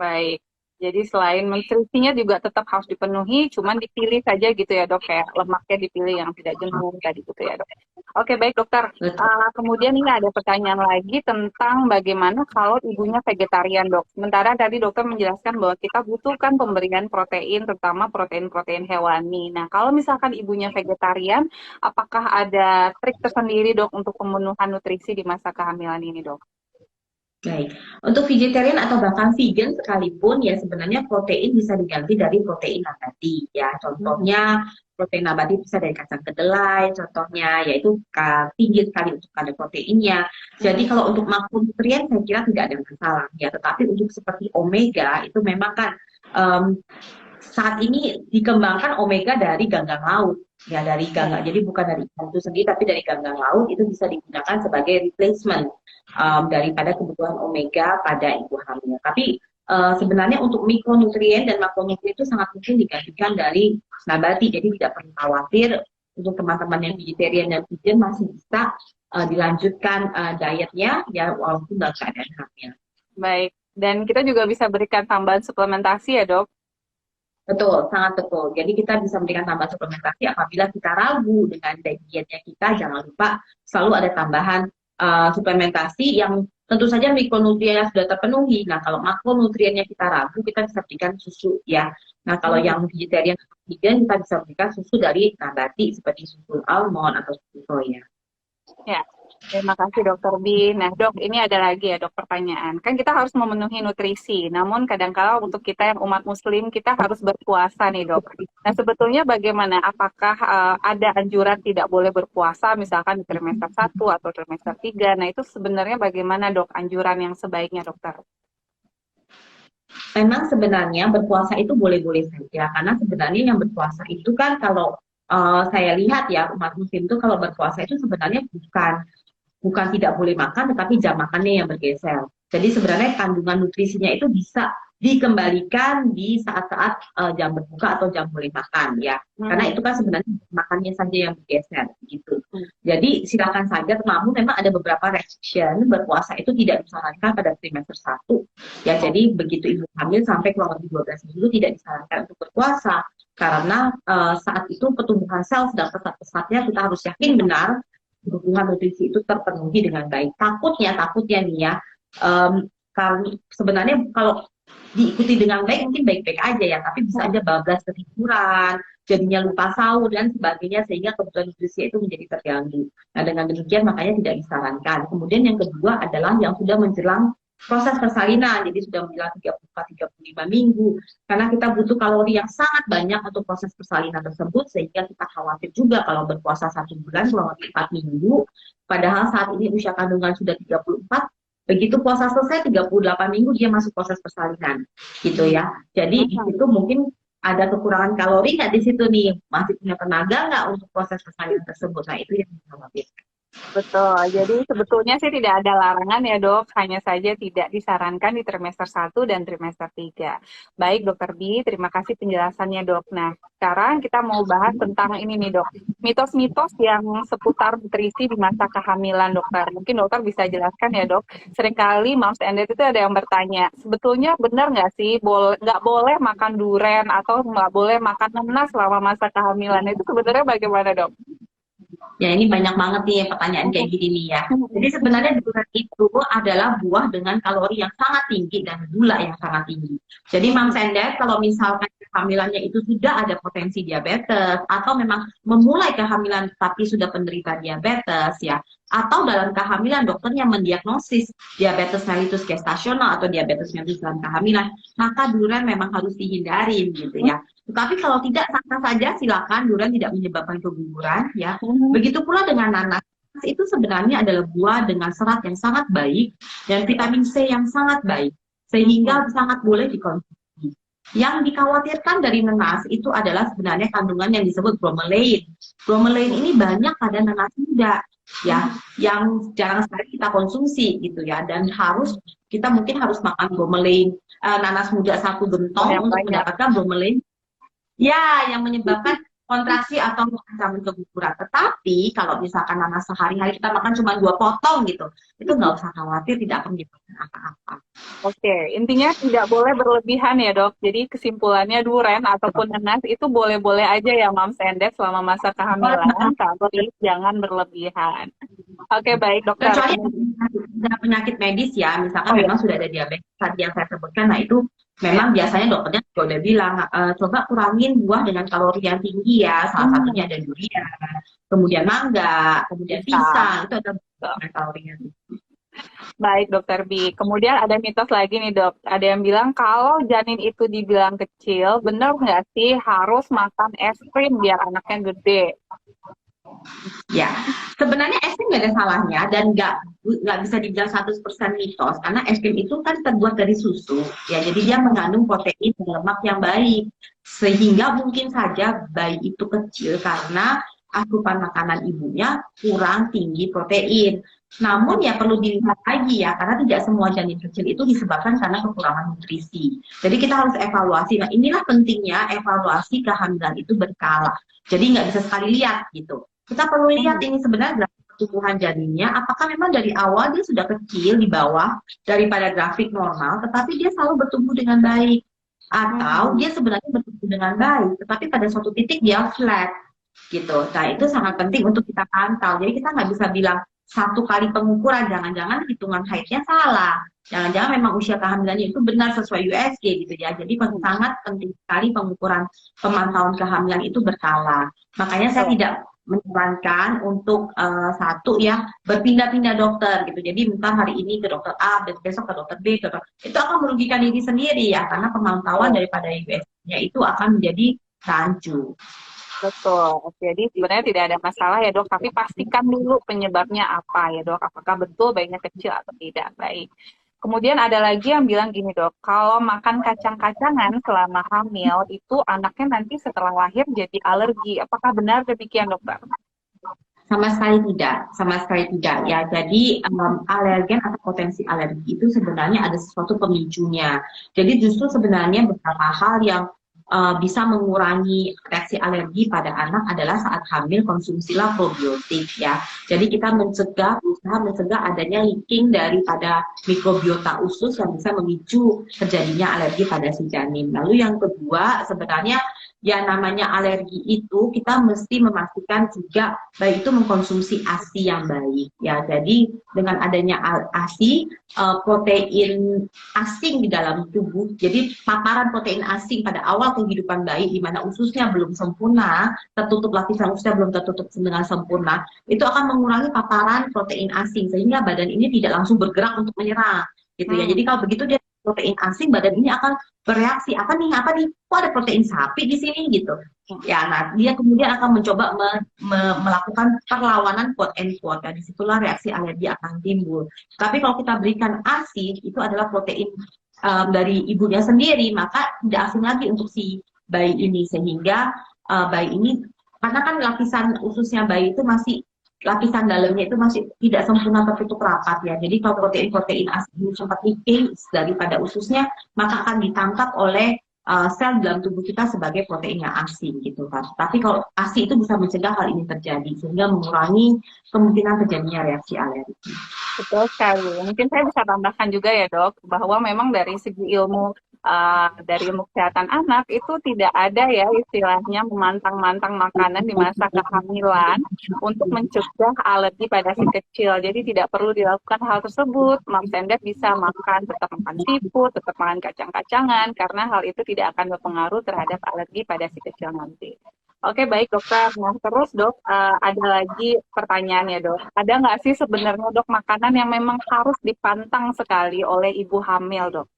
baik. Jadi selain nutrisinya juga tetap harus dipenuhi, cuman dipilih saja gitu ya dok, kayak lemaknya dipilih yang tidak jenuh tadi gitu ya dok. Oke baik dokter. Betul. Kemudian ini ada pertanyaan lagi tentang bagaimana kalau ibunya vegetarian dok. Sementara tadi dokter menjelaskan bahwa kita butuhkan pemberian protein, terutama protein-protein hewani. Nah kalau misalkan ibunya vegetarian, apakah ada trik tersendiri dok untuk pemenuhan nutrisi di masa kehamilan ini dok? Baik, untuk vegetarian atau bahkan vegan sekalipun ya sebenarnya protein bisa diganti dari protein nabati ya. Hmm. Contohnya protein nabati bisa dari kacang kedelai, contohnya yaitu tinggi sekali untuk kadar proteinnya. Jadi Hmm. kalau untuk makronutrien saya kira tidak ada masalah ya. Tetapi untuk seperti omega itu memang kan em, saat ini dikembangkan omega dari ganggang laut ya, dari Ya. ganggang. Jadi bukan dari ikan itu sendiri tapi dari ganggang laut, itu bisa digunakan sebagai replacement daripada kebutuhan omega pada ibu hamil. Tapi sebenarnya untuk mikronutrien dan makronutrien itu sangat mungkin digantikan dari nabati. Jadi tidak perlu khawatir, untuk teman-teman yang vegetarian dan vegan masih bisa dilanjutkan dietnya ya walaupun dalam keadaan hamil. Baik. Dan kita juga bisa berikan tambahan suplementasi ya dok? Betul, sangat betul. Jadi kita bisa memberikan tambahan suplementasi apabila kita ragu dengan dietnya kita. Jangan lupa selalu ada tambahan suplementasi yang tentu saja mikronutriennya sudah terpenuhi. Nah, kalau makronutriennya kita ragu, kita bisa berikan susu ya. Nah, kalau Hmm. yang vegetarian atau vegan, kita bisa berikan susu dari nabati seperti susu almond atau susu soya. Ya, terima kasih Dokter Bi. Nah, Dok, ini ada lagi ya, Dok, pertanyaan. Kan kita harus memenuhi nutrisi, namun kadang-kala untuk kita yang umat Muslim, kita harus berpuasa nih, Dok. Nah, sebetulnya bagaimana? Apakah ada anjuran tidak boleh berpuasa, misalkan di trimester 1 atau trimester 3? Nah, itu sebenarnya bagaimana, Dok, anjuran yang sebaiknya, Dokter? Memang sebenarnya berpuasa itu boleh-boleh saja, karena sebenarnya yang berpuasa itu kan kalau saya lihat ya umat muslim itu kalau berpuasa itu sebenarnya bukan tidak boleh makan, tetapi jam makannya yang bergeser. Jadi sebenarnya kandungan nutrisinya itu bisa dikembalikan di saat-saat jam berbuka atau jam boleh makan ya. Karena Hmm. itu kan sebenarnya makannya saja yang bergeser gitu. Jadi silakan saja, namun memang ada beberapa restriction, berpuasa itu tidak disarankan pada trimester 1. Ya, Oh, jadi begitu ibu hamil sampai kurang lebih 12 minggu tidak disarankan untuk berpuasa. Karena saat itu pertumbuhan sel sedang pesat-pesatnya, kita harus yakin benar kebutuhan nutrisi itu terpenuhi dengan baik. Takutnya nih ya, karena sebenarnya kalau diikuti dengan baik mungkin baik-baik aja ya, tapi bisa aja bablas ketiduran, jadinya lupa sahur dan sebagainya sehingga kebutuhan nutrisi itu menjadi terganggu. Nah dengan demikian makanya tidak disarankan. Kemudian yang kedua adalah yang sudah menjelang proses persalinan, jadi sudah menjelang 34-35 minggu, karena kita butuh kalori yang sangat banyak untuk proses persalinan tersebut, sehingga kita khawatir juga kalau berpuasa 1 bulan selama 4 minggu, padahal saat ini usia kandungan sudah 34, Begitu puasa selesai 38 minggu dia masuk proses persalinan gitu ya. Jadi di situ mungkin ada kekurangan kalori nggak di situ nih, masih punya tenaga nggak untuk proses persalinan tersebut. Nah itu yang dikhawatirkan. Betul, jadi sebetulnya sih tidak ada larangan ya dok, hanya saja tidak disarankan di trimester 1 dan trimester 3. Baik dokter Bi, terima kasih penjelasannya dok. Nah, sekarang kita mau bahas tentang ini nih dok, mitos-mitos yang seputar nutrisi di masa kehamilan dokter. Mungkin dokter bisa jelaskan ya dok, seringkali moms and dad itu ada yang bertanya, sebetulnya benar nggak sih, nggak boleh makan duren atau nggak boleh makan nanas selama masa kehamilan, itu sebenarnya bagaimana dok? Ya ini banyak banget nih pertanyaan kayak gini nih ya. Jadi sebenarnya durian itu adalah buah dengan kalori yang sangat tinggi dan gula yang sangat tinggi. Jadi Mam Sender kalau misalkan kehamilannya itu sudah ada potensi diabetes atau memang memulai kehamilan tapi sudah penderita diabetes ya, atau dalam kehamilan dokternya mendiagnosis diabetes mellitus gestasional atau diabetes mellitus dalam kehamilan, maka durian memang harus dihindarin gitu ya. Tetapi kalau tidak sah saja silakan, durian tidak menyebabkan keguguran ya. Begitu pula dengan nanas. Nanas itu sebenarnya adalah buah dengan serat yang sangat baik dan vitamin C yang sangat baik sehingga sangat boleh dikonsumsi. Yang dikhawatirkan dari nanas itu adalah sebenarnya kandungan yang disebut bromelain. Bromelain ini banyak pada nanas muda ya, yang jarang sekali kita konsumsi gitu ya, dan kita mungkin harus makan bromelain nanas muda satu gentong untuk mendapatkan bromelain ya, yang menyebabkan kontraksi atau ancaman keguguran. Tetapi kalau misalkan nanas sehari-hari kita makan cuma 2 potong gitu, itu nggak usah khawatir, tidak akan menyebabkan apa-apa. Oke, intinya tidak boleh berlebihan ya dok. Jadi kesimpulannya duren ataupun nanas itu boleh-boleh aja ya Mams and Dad selama masa kehamilan, tapi jangan berlebihan. Oke, baik dokter. Kecuali ada penyakit medis ya, misalkan memang sudah ada diabetes tadi yang saya sebutkan, nah itu memang biasanya dokternya juga udah bilang, coba kurangin buah dengan kalori yang tinggi ya, salah satunya ada durian, kemudian mangga, kemudian pisang, itu ada buah dengan kalori yang tinggi. Baik dokter Bi, kemudian ada mitos lagi nih dok, ada yang bilang kalau janin itu dibilang kecil, benar nggak sih harus makan es krim biar anaknya gede? Ya, sebenarnya es krim nggak ada salahnya dan nggak bisa dibilang 100% mitos karena es krim itu kan terbuat dari susu ya, jadi dia mengandung protein dan lemak yang baik sehingga mungkin saja bayi itu kecil karena asupan makanan ibunya kurang tinggi protein. Namun ya perlu dilihat lagi ya, karena tidak semua janin kecil itu disebabkan karena kekurangan nutrisi. Jadi kita harus evaluasi. Nah inilah pentingnya evaluasi kehamilan itu berkala. Jadi nggak bisa sekali lihat gitu. Kita perlu lihat ini sebenarnya pertumbuhan janinnya, apakah memang dari awal dia sudah kecil di bawah daripada grafik normal, tetapi dia selalu bertumbuh dengan baik. Atau dia sebenarnya bertumbuh dengan baik, tetapi pada suatu titik dia flat gitu. Nah itu sangat penting untuk kita pantau. Jadi kita nggak bisa bilang satu kali pengukuran, jangan-jangan hitungan haidnya salah. Jangan-jangan memang usia kehamilannya itu benar sesuai USG gitu ya. Jadi sangat penting sekali pengukuran pemantauan kehamilan itu berkala. Makanya saya tidak menyarankan untuk satu ya berpindah-pindah dokter gitu. Jadi minta hari ini ke dokter A, besok ke dokter B, itu akan merugikan diri sendiri ya, karena pemantauan daripada USG-nya itu akan menjadi rancu. Betul. Jadi sebenarnya tidak ada masalah ya dok, tapi pastikan dulu penyebabnya apa ya dok. Apakah betul bayinya kecil atau tidak. Baik. Kemudian ada lagi yang bilang gini dok, kalau makan kacang-kacangan selama hamil itu anaknya nanti setelah lahir jadi alergi. Apakah benar demikian dokter? Sama sekali tidak ya. Jadi alergen atau potensi alergi itu sebenarnya ada sesuatu pemicunya. Jadi justru sebenarnya beberapa hal yang bisa mengurangi reaksi alergi pada anak adalah saat hamil konsumsilah probiotik ya. Jadi kita berusaha mencegah adanya leaking daripada mikrobiota usus yang bisa memicu terjadinya alergi pada si janin. Lalu yang kedua sebenarnya ya namanya alergi itu kita mesti memastikan juga bayi itu mengkonsumsi ASI yang baik ya. Jadi dengan adanya ASI, protein asing di dalam tubuh, jadi paparan protein asing pada awal kehidupan bayi di mana ususnya belum sempurna, tertutup lapisan ususnya belum tertutup dengan sempurna, itu akan mengurangi paparan protein asing sehingga badan ini tidak langsung bergerak untuk menyerang gitu ya. Jadi kalau begitu dia protein asing, badan ini akan bereaksi, apa nih, kok ada protein sapi di sini gitu. Ya, nah dia kemudian akan mencoba melakukan perlawanan quote and quote, dan disitulah reaksi alergi akan timbul. Tapi kalau kita berikan ASI, itu adalah protein dari ibunya sendiri, maka tidak asing lagi untuk si bayi ini, sehingga bayi ini, karena kan lapisan ususnya bayi itu masih, lapisan dalamnya itu masih tidak sempurna tertutup rapat ya. Jadi kalau protein-protein ASI ini sempat leakage daripada ususnya, maka akan ditangkap oleh sel dalam tubuh kita sebagai protein yang asing gitu kan. Tapi kalau ASI itu bisa mencegah hal ini terjadi, sehingga mengurangi kemungkinan terjadinya reaksi alergi. Betul sekali. Mungkin saya bisa tambahkan juga ya dok, bahwa memang dari segi ilmu kesehatan anak itu tidak ada ya istilahnya memantang-mantang makanan di masa kehamilan untuk mencegah alergi pada si kecil. Jadi tidak perlu dilakukan hal tersebut. Mom Sender bisa tetap makan seafood, tetap makan kacang-kacangan, karena hal itu tidak akan berpengaruh terhadap alergi pada si kecil nanti. Oke, baik dokter. Nah, terus dok, ada lagi pertanyaan ya dok. Ada nggak sih sebenarnya dok makanan yang memang harus dipantang sekali oleh ibu hamil dok?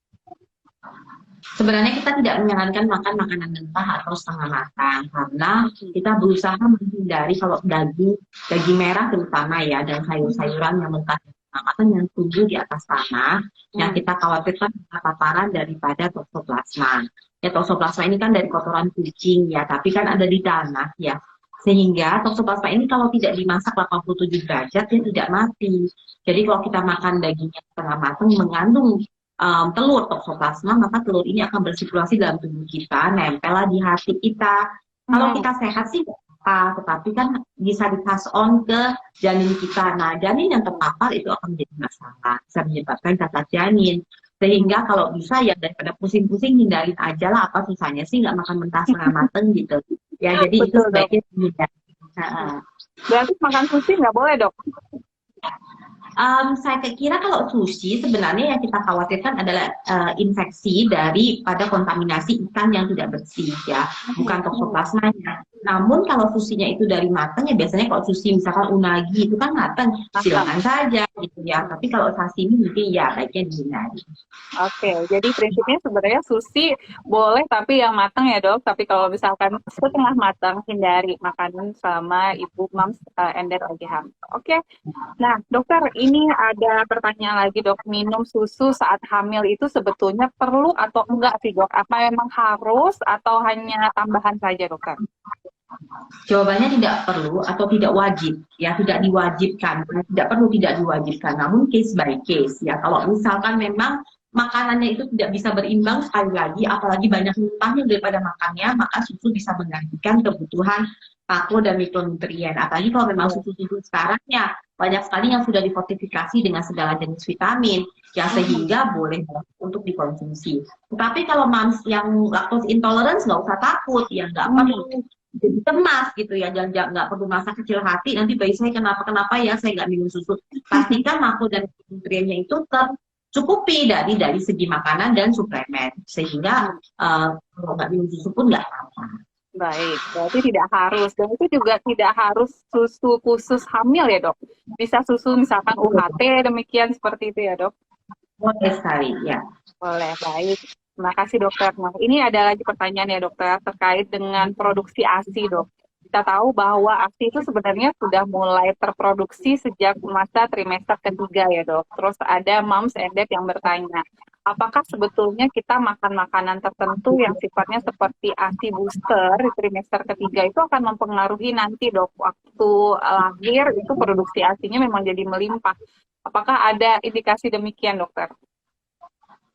Sebenarnya kita tidak menyarankan makan makanan mentah atau setengah matang, karena kita berusaha menghindari kalau daging merah terutama ya, dan sayur-sayuran yang mentah setengah matang yang tumbuh di atas tanah, yang kita khawatirkan paparan daripada toksoplasma. Ya, toksoplasma ini kan dari kotoran kucing ya, tapi kan ada di tanah ya. Sehingga toksoplasma ini kalau tidak dimasak 87 derajat ya tidak mati. Jadi kalau kita makan dagingnya setengah matang mengandung telur toksoplasma, maka telur ini akan bersirkulasi dalam tubuh kita, nempel di hati kita. Kalau kita sehat sih apa, tetapi kan bisa di-pass on ke janin kita. Nah, janin yang terpapar itu akan menjadi masalah, bisa menyebabkan cacat janin. Sehingga kalau bisa ya daripada pusing-pusing hindarin aja lah, apa susahnya sih nggak makan mentah setengah mateng gitu. Ya, jadi betul, itu sebaiknya dihindari. Berarti makan sushi nggak boleh dok? Saya kira kalau sushi sebenarnya yang kita khawatirkan adalah infeksi daripada kontaminasi ikan yang tidak bersih ya, bukan toksoplasmanya. Namun kalau sushinya itu dari matang ya, biasanya kalau sushi misalkan unagi itu kan matang, silakan saja gitu ya. Tapi kalau sashimi mungkin ya baiknya dihindari. Oke, jadi prinsipnya sebenarnya sushi boleh tapi yang matang ya dok. Tapi kalau misalkan setengah matang hindari makanan sama ibu Moms Ender lagi hamil. Oke, nah dokter ini ada pertanyaan lagi dok. Minum susu saat hamil itu sebetulnya perlu atau enggak sih dok? Apa memang harus atau hanya tambahan saja dokter? Jawabannya tidak perlu atau tidak wajib, ya tidak diwajibkan, tidak perlu, tidak diwajibkan, namun case by case ya. Kalau misalkan memang makanannya itu tidak bisa berimbang, sekali lagi, apalagi banyak muntahnya daripada makannya, maka susu bisa menggantikan kebutuhan makro dan mikronutrien. Apalagi kalau memang susu-susu sekarang ya banyak sekali yang sudah difortifikasi dengan segala jenis vitamin, ya sehingga boleh untuk dikonsumsi. Tetapi kalau moms yang lactose intolerance nggak usah takut, ya nggak perlu jadi cemas gitu ya, jangan nggak perlu merasa kecil hati nanti bayi saya kenapa ya saya nggak minum susu. Pastikan makro dan nutriennya itu tercukupi dari segi makanan dan suplemen, sehingga kalau nggak minum susu pun nggak apa-apa. Baik, berarti tidak harus, dan itu juga tidak harus susu khusus hamil ya dok, bisa susu misalkan UHT demikian seperti itu ya dok? Boleh sekali ya. Boleh, baik. Terima kasih dokter. Nah, ini ada lagi pertanyaan ya dokter terkait dengan produksi ASI dok. Kita tahu bahwa ASI itu sebenarnya sudah mulai terproduksi sejak masa trimester ketiga ya dok. Terus ada Moms and Dad yang bertanya, apakah sebetulnya kita makan makanan tertentu yang sifatnya seperti ASI booster di trimester ketiga itu akan mempengaruhi nanti dok waktu lahir itu produksi ASI-nya memang jadi melimpah. Apakah ada indikasi demikian dokter?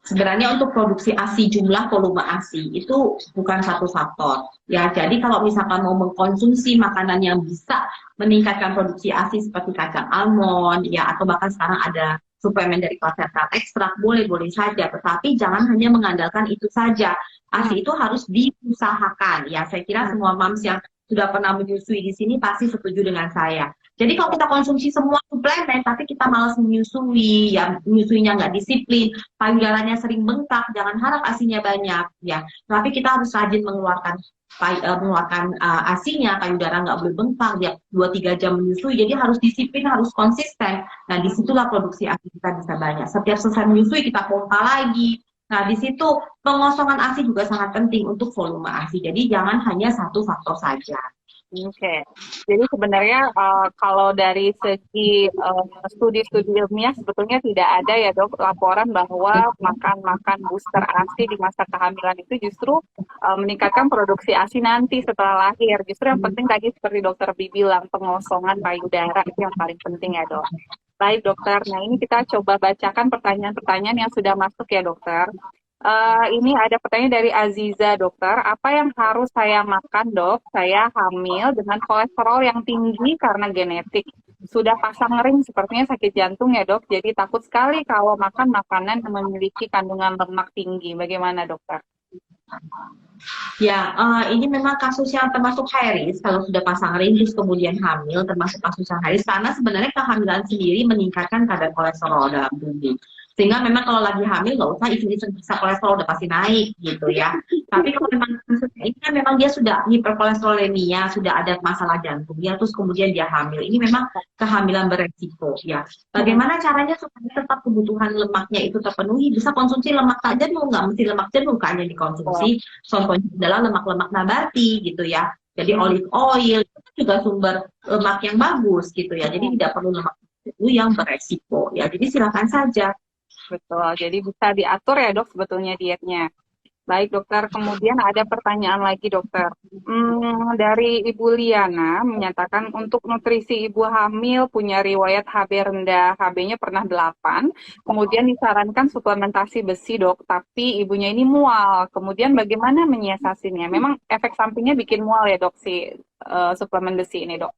Sebenarnya untuk produksi ASI, jumlah volume ASI itu bukan satu faktor. Ya, jadi kalau misalkan mau mengkonsumsi makanan yang bisa meningkatkan produksi ASI seperti kacang almond, ya atau bahkan sekarang ada suplemen dari placenta ekstrak, boleh-boleh saja. Tetapi jangan hanya mengandalkan itu saja. ASI itu harus diusahakan. Ya, saya kira semua moms yang sudah pernah menyusui di sini pasti setuju dengan saya. Jadi kalau kita konsumsi semua suplemen, tapi kita malas menyusui, ya menyusuinya nggak disiplin, payudaranya sering bengkak, jangan harap ASINya banyak, ya. Tapi kita harus rajin mengeluarkan ASINya, payudara nggak boleh bengkak, ya 2-3 jam menyusui, jadi harus disiplin, harus konsisten. Nah disitulah produksi ASI kita bisa banyak. Setiap selesai menyusui kita pompa lagi, Nah, di situ pengosongan ASI juga sangat penting untuk volume ASI. Jadi jangan hanya satu faktor saja. Oke, jadi sebenarnya kalau dari segi studi-studi ilmiah sebetulnya tidak ada ya dok laporan bahwa makan-makan booster ASI di masa kehamilan itu justru meningkatkan produksi ASI nanti setelah lahir. Justru yang penting tadi seperti dokter Bi bilang pengosongan payudara itu yang paling penting ya dok. Baik dokter, nah ini kita coba bacakan pertanyaan-pertanyaan yang sudah masuk ya dokter. Ini ada pertanyaan dari Aziza, dokter. Apa yang harus saya makan, dok? Saya hamil dengan kolesterol yang tinggi karena genetik. Sudah pasang ring, sepertinya sakit jantung ya, dok. Jadi takut sekali kalau makan makanan yang memiliki kandungan lemak tinggi. Bagaimana, dokter? Ya, ini memang kasus yang termasuk high risk kalau sudah pasang ring terus kemudian hamil termasuk kasus yang high risk karena sebenarnya kehamilan sendiri meningkatkan kadar kolesterol dalam tubuh. Sehingga memang kalau lagi hamil nggak usah iseng-iseng periksa kolesterol udah pasti naik gitu ya. Tapi kalau memang kasusnya ini kan memang dia sudah hiperkolesterolemia, sudah ada masalah jantungnya, terus kemudian dia hamil. Ini memang kehamilan beresiko ya. Bagaimana caranya supaya tetap kebutuhan lemaknya itu terpenuhi? Bisa konsumsi lemak tak jenuh, nggak mesti lemak jenuh kan yang dikonsumsi. Contohnya adalah lemak-lemak nabati gitu ya. Jadi olive oil itu juga sumber lemak yang bagus gitu ya. Jadi tidak perlu lemak jenuh yang beresiko ya. Jadi silakan saja. Betul, jadi bisa diatur ya dok sebetulnya dietnya. Baik dokter, kemudian ada pertanyaan lagi dokter. Dari Ibu Liana menyatakan untuk nutrisi ibu hamil punya riwayat HB rendah, HB-nya pernah 8, kemudian disarankan suplementasi besi dok, tapi ibunya ini mual. Kemudian bagaimana menyiasatinya? Memang efek sampingnya bikin mual ya dok si suplemen besi ini dok?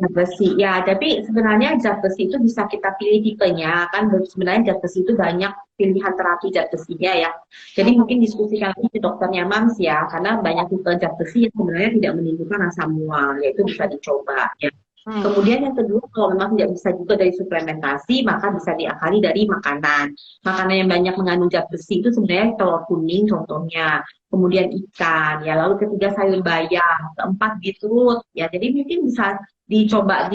Zat besi, ya, tapi sebenarnya zat besi itu bisa kita pilih tipenya, kan sebenarnya zat besi itu banyak pilihan terapi zat besinya ya. Jadi mungkin diskusikan lagi ke dokternya Mams ya, karena banyak tipe zat besi yang sebenarnya tidak menimbulkan rasa mual, yaitu bisa dicoba ya. Kemudian yang kedua, kalau memang tidak bisa juga dari suplementasi, maka bisa diakali dari makanan. Makanan yang banyak mengandung zat besi itu sebenarnya telur kuning contohnya, kemudian ikan, ya, lalu ketiga sayur bayam, keempat beetroot, ya. Jadi mungkin bisa dicoba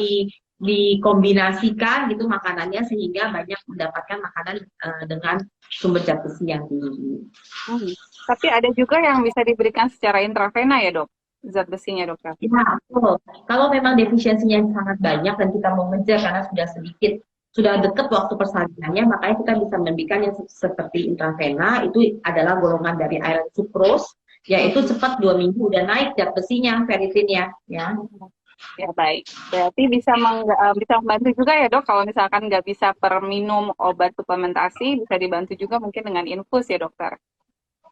dikombinasikan gitu makanannya sehingga banyak mendapatkan makanan dengan sumber zat besi yang tinggi. Tapi ada juga yang bisa diberikan secara intravena ya dok, zat besinya dokter? Ya, betul. Kalau memang defisiensinya sangat banyak dan kita mau ngejar karena sudah sedikit, sudah dekat waktu persalinannya, makanya kita bisa memberikan yang seperti intravena, itu adalah golongan dari iron sucrose, yaitu cepat 2 minggu udah naik zat besinya, ferritinnya, ya. Ya baik, berarti bisa membantu juga ya dok kalau misalkan nggak bisa per minum obat suplementasi, bisa dibantu juga mungkin dengan infus ya dokter.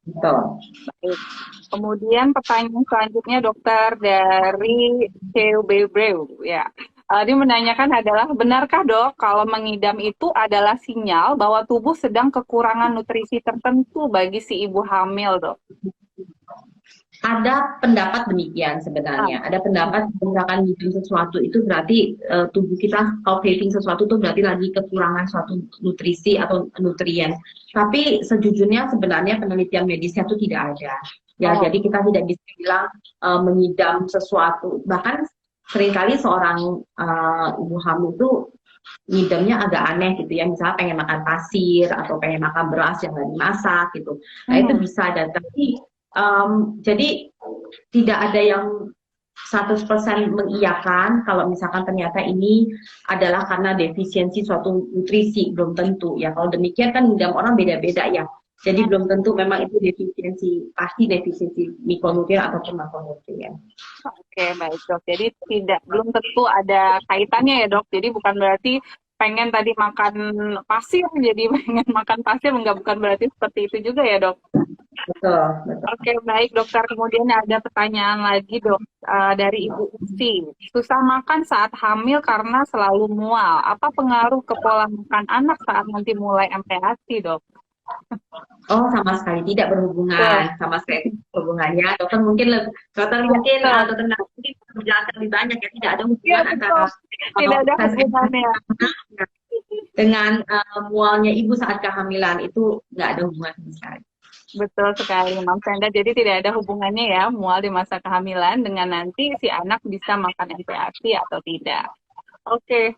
Betul. Baik. Kemudian pertanyaan selanjutnya dokter dari Ceubebreu ya. Dia menanyakan adalah benarkah dok kalau mengidam itu adalah sinyal bahwa tubuh sedang kekurangan nutrisi tertentu bagi si ibu hamil dok? Ada pendapat demikian sebenarnya. Ada pendapat misalkan minum sesuatu itu berarti tubuh kita kalau craving sesuatu itu berarti lagi kekurangan suatu nutrisi atau nutrien. Tapi sejujurnya sebenarnya penelitian medisnya itu tidak ada. Ya, jadi kita tidak bisa bilang mengidam sesuatu. Bahkan seringkali seorang ibu hamil itu ngidamnya agak aneh gitu ya, misalnya pengen makan pasir atau pengen makan beras yang nggak dimasak gitu. Nah itu bisa ada, tapi jadi tidak ada yang 100% mengiyakan kalau misalkan ternyata ini adalah karena defisiensi suatu nutrisi, belum tentu ya. Kalau demikian kan ngidam orang beda-beda ya. Jadi belum tentu memang itu defisiensi, pasti defisiensi mikronutrien ataupun makronutrien. Oke, baik dok. Jadi belum tentu ada kaitannya ya dok. Jadi bukan berarti pengen tadi makan pasir, jadi pengen makan pasir, bukan berarti seperti itu juga ya dok. Betul, betul. Oke, baik dokter. Kemudian ada pertanyaan lagi dok dari Ibu Usi. Susah makan saat hamil karena selalu mual. Apa pengaruh ke pola makan anak saat nanti mulai MPASI dok? Oh, sama sekali tidak berhubungan, sama sekali hubungannya. Dokter mungkin dokter nanti menjelaskan lebih banyak ya, tidak ada hubungan antara tidak ada hubungannya dengan mualnya ibu saat kehamilan, itu nggak ada hubungan sama sekali. Betul sekali, Mam Senda. Jadi tidak ada hubungannya ya mual di masa kehamilan dengan nanti si anak bisa makan MPASI atau tidak. Oke,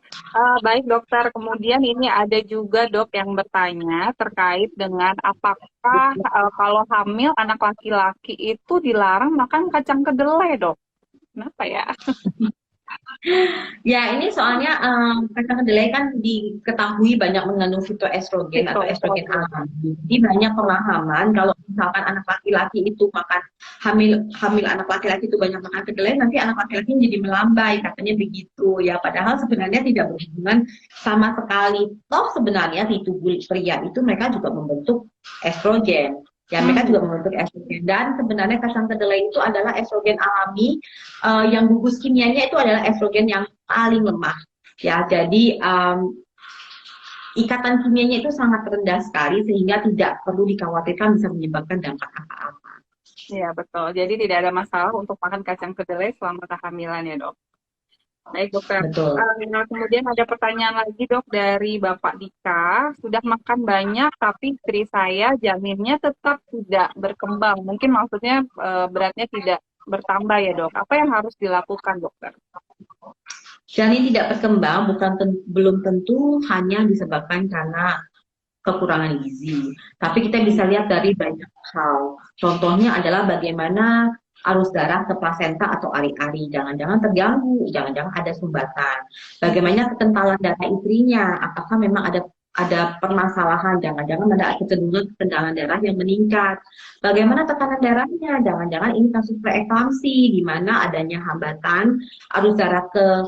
baik dokter. Kemudian ini ada juga dok yang bertanya terkait dengan apakah kalau hamil anak laki-laki itu dilarang makan kacang kedelai dok? Kenapa ya? Ya, ini soalnya kacang kedelai kan diketahui banyak mengandung fitoestrogen Gitu, atau estrogen estrogen. alami. Jadi banyak pemahaman kalau misalkan anak laki-laki itu makan hamil hamil anak laki-laki itu banyak makan kedelai, nanti anak laki-laki jadi melambai, katanya begitu ya. Padahal sebenarnya tidak berhubungan sama sekali. Toh sebenarnya di tubuh pria itu mereka juga membentuk estrogen. Ya, mereka Hmm, juga membentuk estrogen dan sebenarnya kacang kedelai itu adalah estrogen alami yang gugus kimianya itu adalah estrogen yang paling lemah. Ya, jadi ikatan kimianya itu sangat rendah sekali sehingga tidak perlu dikhawatirkan bisa menyebabkan dampak apa-apa. iya betul. Jadi tidak ada masalah untuk makan kacang kedelai selama kehamilan ya dok. Baik dokter. Betul. Kemudian ada pertanyaan lagi dok dari Bapak Dika. Sudah makan banyak tapi istri saya janinnya tetap tidak berkembang. Mungkin maksudnya beratnya tidak bertambah ya dok. Apa yang harus dilakukan dokter? Janin tidak berkembang belum tentu hanya disebabkan karena kekurangan gizi. Tapi kita bisa lihat dari banyak hal. Contohnya adalah bagaimana arus darah ke plasenta atau ari-ari. Jangan-jangan terganggu, jangan-jangan ada sumbatan. Bagaimana kekentalan darah istrinya, apakah memang ada permasalahan, jangan-jangan ada kecenderungan kekendalan darah yang meningkat. Bagaimana tekanan darahnya, jangan-jangan ini kasus preeklamsi, di mana adanya hambatan arus darah ke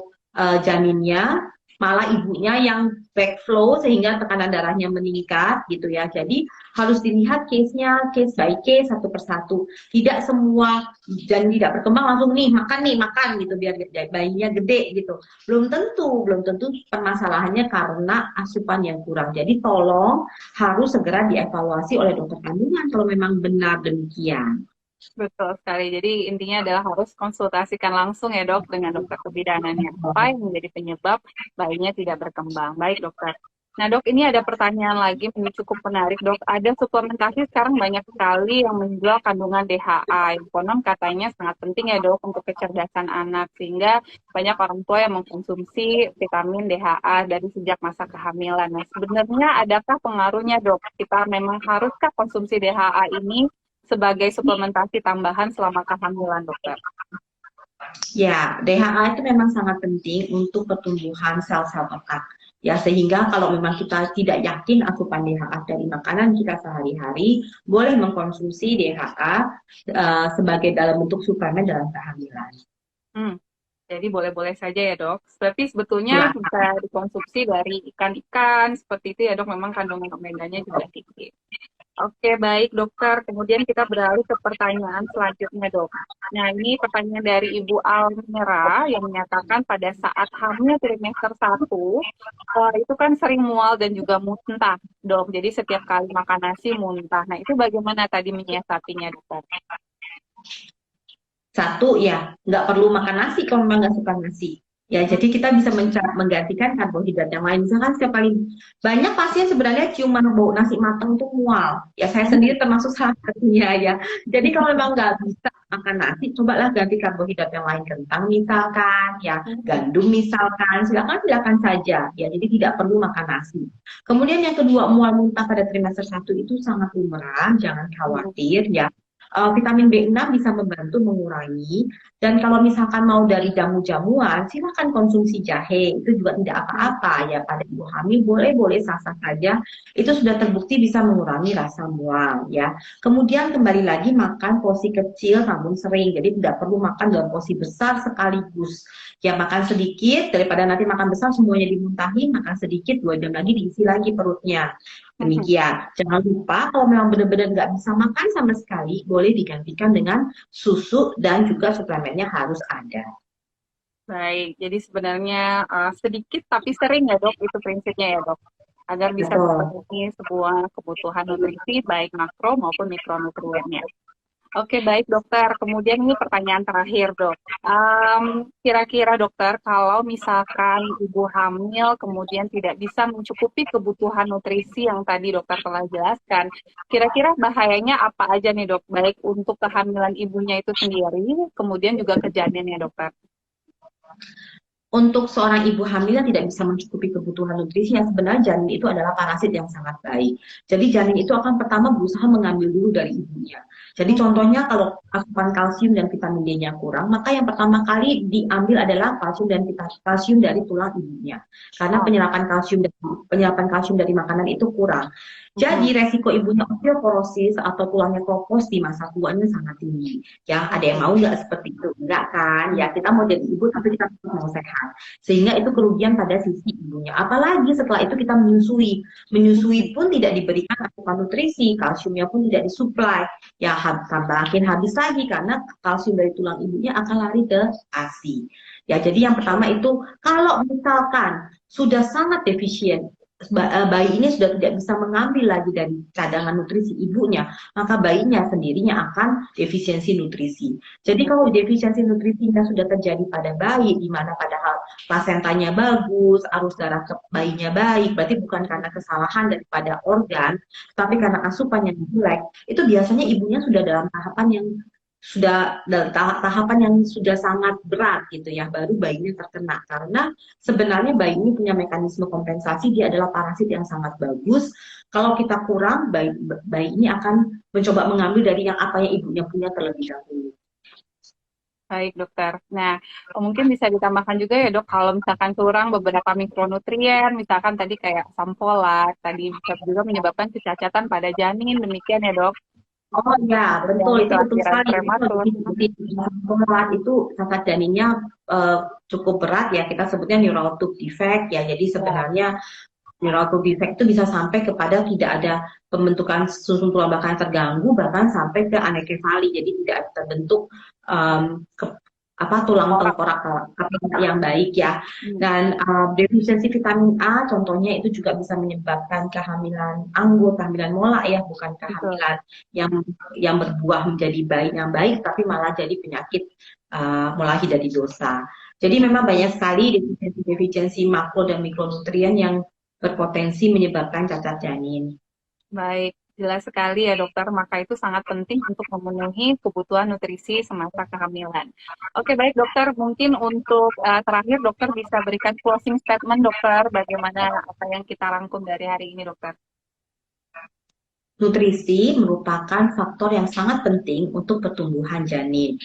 janinnya, malah ibunya yang backflow sehingga tekanan darahnya meningkat gitu ya. Jadi harus dilihat case-nya case by case satu persatu. Tidak semua dan tidak berkembang langsung nih makan gitu biar bayinya gede gitu. Belum tentu permasalahannya karena asupan yang kurang. Jadi tolong harus segera dievaluasi oleh dokter kandungan kalau memang benar demikian. Betul sekali. Jadi intinya adalah harus konsultasikan langsung ya dok dengan dokter kebidanannya. Apa yang menjadi penyebab bayinya tidak berkembang. Baik dokter. Nah dok, ini ada pertanyaan lagi yang cukup menarik dok. Ada suplementasi sekarang banyak sekali yang menjual kandungan DHA. Yang konon katanya sangat penting ya dok untuk kecerdasan anak. Sehingga banyak orang tua yang mengkonsumsi vitamin DHA dari sejak masa kehamilan. Nah sebenarnya adakah pengaruhnya dok? Kita memang haruskah konsumsi DHA ini sebagai suplementasi tambahan selama kehamilan, dokter? Ya, DHA itu memang sangat penting untuk pertumbuhan sel-sel otak. Ya, sehingga kalau memang kita tidak yakin asupan DHA dari makanan kita sehari-hari, boleh mengkonsumsi DHA sebagai dalam bentuk suplemen dalam kehamilan. Hmm, jadi boleh-boleh saja ya dok. Tapi sebetulnya Ya, bisa dikonsumsi dari ikan-ikan seperti itu ya dok. Memang kandungan omeganya juga tinggi. Oke, baik dokter. Kemudian kita beralih ke pertanyaan selanjutnya dok. Nah ini pertanyaan dari Ibu Almira yang menyatakan pada saat hamil trimester 1, itu kan sering mual dan juga muntah dok. Jadi setiap kali makan nasi muntah. Nah itu bagaimana tadi menyiasatinya dokter? satu ya, nggak perlu makan nasi kalau memang nggak suka nasi. Ya, jadi kita bisa menggantikan karbohidrat yang lain. Misalkan setiap kali banyak pasien sebenarnya ciuman bau nasi matang itu mual. Ya, saya sendiri termasuk salah satunya ya. Jadi kalau memang nggak bisa makan nasi, cobalah ganti karbohidrat yang lain, kentang misalkan, ya gandum misalkan, silakan saja. Ya, jadi tidak perlu makan nasi. Kemudian yang kedua, mual muntah pada trimester 1 itu sangat lumrah, jangan khawatir ya. Vitamin B6 bisa membantu mengurangi dan kalau misalkan mau dari jamu-jamuan silakan konsumsi jahe, itu juga tidak apa-apa ya, pada ibu hamil boleh-boleh sah-sah saja, itu sudah terbukti bisa mengurangi rasa mual ya. Kemudian kembali lagi makan porsi kecil namun sering, jadi tidak perlu makan dalam porsi besar sekaligus ya, makan sedikit daripada nanti makan besar semuanya dimuntahin, makan sedikit 2 jam lagi diisi lagi perutnya. Demikian. Jangan lupa kalau memang benar-benar nggak bisa makan sama sekali, boleh digantikan dengan susu dan juga suplemennya harus ada. Baik, jadi sebenarnya sedikit tapi sering ya dok, itu prinsipnya ya dok, agar bisa Betul. memenuhi sebuah kebutuhan nutrisi baik makro maupun mikronutriennya. Oke, baik dokter. Kemudian ini pertanyaan terakhir dok. Kira-kira dokter, kalau misalkan ibu hamil kemudian tidak bisa mencukupi kebutuhan nutrisi yang tadi dokter telah jelaskan, kira-kira bahayanya apa aja nih dok, baik untuk kehamilan ibunya itu sendiri, kemudian juga ke janinnya dokter. untuk seorang ibu hamil yang tidak bisa mencukupi kebutuhan nutrisi, yang sebenarnya janin itu adalah parasit yang sangat baik. Jadi janin itu akan pertama berusaha mengambil dulu dari ibunya. Jadi contohnya kalau asupan kalsium dan vitamin D-nya kurang, maka yang pertama kali diambil adalah kalsium dan kalsium dari tulang ibunya. Karena Oh, penyerapan kalsium dari makanan itu kurang. Jadi resiko ibunya osteoporosis atau tulangnya kopos di masa tuanya sangat tinggi. Ya, ada yang mau nggak seperti itu? Enggak kan? Ya, kita mau jadi ibu tapi kita mau sehat. Sehingga itu kerugian pada sisi ibunya. Apalagi setelah itu kita menyusui. Menyusui pun tidak diberikan asupan nutrisi, kalsiumnya pun tidak disuplai. Ya, makin habis lagi karena kalsium dari tulang ibunya akan lari ke ASI. Ya, jadi yang pertama itu kalau misalkan sudah sangat defisien, bayi ini sudah tidak bisa mengambil lagi dari cadangan nutrisi ibunya, maka bayinya sendirinya akan defisiensi nutrisi. Jadi kalau defisiensi nutrisinya sudah terjadi pada bayi, di mana padahal plasentanya bagus, arus darah ke bayinya baik, berarti bukan karena kesalahan daripada organ, tapi karena asupan yang jelek, itu biasanya ibunya sudah dalam tahapan yang sudah dalam tahapan yang sudah sangat berat gitu ya, baru bayinya terkena. Karena sebenarnya bayi ini punya mekanisme kompensasi, dia adalah parasit yang sangat bagus. Kalau kita kurang, bayi ini akan mencoba mengambil dari yang apa yang ibunya punya terlebih dahulu. baik dokter. Nah, mungkin bisa ditambahkan juga ya dok, kalau misalkan kurang beberapa mikronutrien, misalkan tadi kayak asam folat, tadi bisa juga menyebabkan kecacatan pada janin, demikian ya dok. Oh ya, Dan betul, itu betul kelahiran sekali. Itu prematur. jadi berat itu cacat janinnya cukup berat ya. Kita sebutnya neural tube defect ya. Jadi Ya, sebenarnya neural tube defect itu bisa sampai kepada tidak ada pembentukan susun tulang belakang yang terganggu, bahkan sampai ke anekrefali. Jadi tidak terbentuk tulang orang. tengkorak yang baik ya. Hmm, Dan defisiensi vitamin A contohnya itu juga bisa menyebabkan kehamilan anggur, kehamilan mola ya, bukan betul. kehamilan yang berbuah menjadi bayi yang baik, tapi malah jadi penyakit mulahi dari dosa. Jadi memang banyak sekali defisiensi makro dan mikronutrien yang berpotensi menyebabkan cacat janin. Baik, jelas sekali ya dokter, maka itu sangat penting untuk memenuhi kebutuhan nutrisi semasa kehamilan. Oke, baik dokter, mungkin untuk terakhir dokter bisa berikan closing statement dokter, bagaimana apa yang kita rangkum dari hari ini dokter. Nutrisi merupakan faktor yang sangat penting untuk pertumbuhan janin.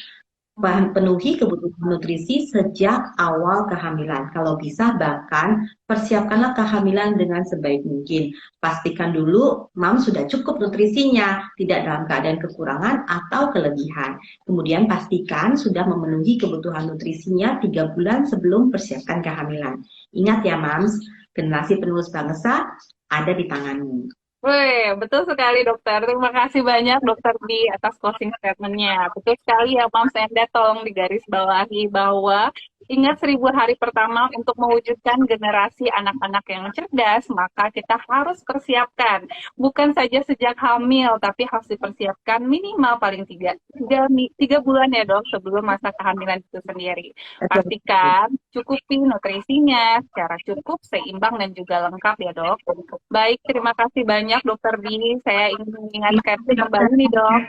Mhm. Penuhi kebutuhan nutrisi sejak awal kehamilan. Kalau bisa, bahkan persiapkanlah kehamilan dengan sebaik mungkin. Pastikan dulu mam sudah cukup nutrisinya, tidak dalam keadaan kekurangan atau kelebihan. Kemudian pastikan sudah memenuhi kebutuhan nutrisinya 3 bulan sebelum persiapkan kehamilan. Ingat ya mams, generasi penerus bangsa ada di tanganmu. Wih, betul sekali dokter. Terima kasih banyak dokter di atas closing statement-nya. Betul sekali ya, Mams Enda, tolong digaris bawahi bahwa ingat 1.000 hari pertama untuk mewujudkan generasi anak-anak yang cerdas, maka kita harus persiapkan. Bukan saja sejak hamil, tapi harus dipersiapkan minimal paling 3 bulan ya dok, sebelum masa kehamilan itu sendiri. Pastikan cukupi nutrisinya secara cukup, seimbang, dan juga lengkap ya dok. Baik, terima kasih banyak Dokter Bi. Saya ingin mengingatkan kembali nih dok,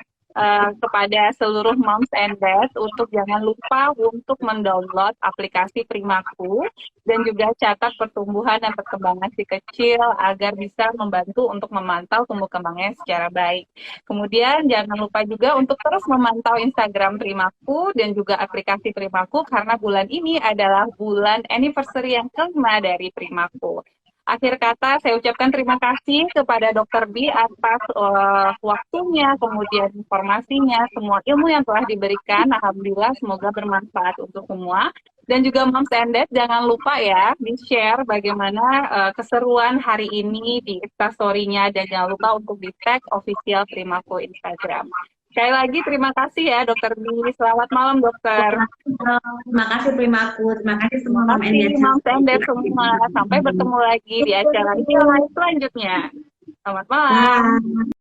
kepada seluruh moms and dad untuk jangan lupa untuk mendownload aplikasi Primaku dan juga catat pertumbuhan dan perkembangan si kecil agar bisa membantu untuk memantau tumbuh kembangnya secara baik. Kemudian jangan lupa juga untuk terus memantau Instagram Primaku dan juga aplikasi Primaku karena bulan ini adalah bulan anniversary yang kelima dari Primaku. Akhir kata, saya ucapkan terima kasih kepada Dokter B atas waktunya, kemudian informasinya, semua ilmu yang telah diberikan. Alhamdulillah, semoga bermanfaat untuk semua. Dan juga Moms and Dad, jangan lupa ya, di-share bagaimana keseruan hari ini di Instastory-nya. Dan jangan lupa untuk di-tag official Primaku Instagram. Sekali lagi, terima kasih ya, Dokter B. Selamat malam, Dokter. Terima kasih Primaku, terima kasih Terima semua Mom kasih, and Moms and Dad semua. Sampai bertemu lagi di acara Heal Life selanjutnya. Selamat malam. Bye.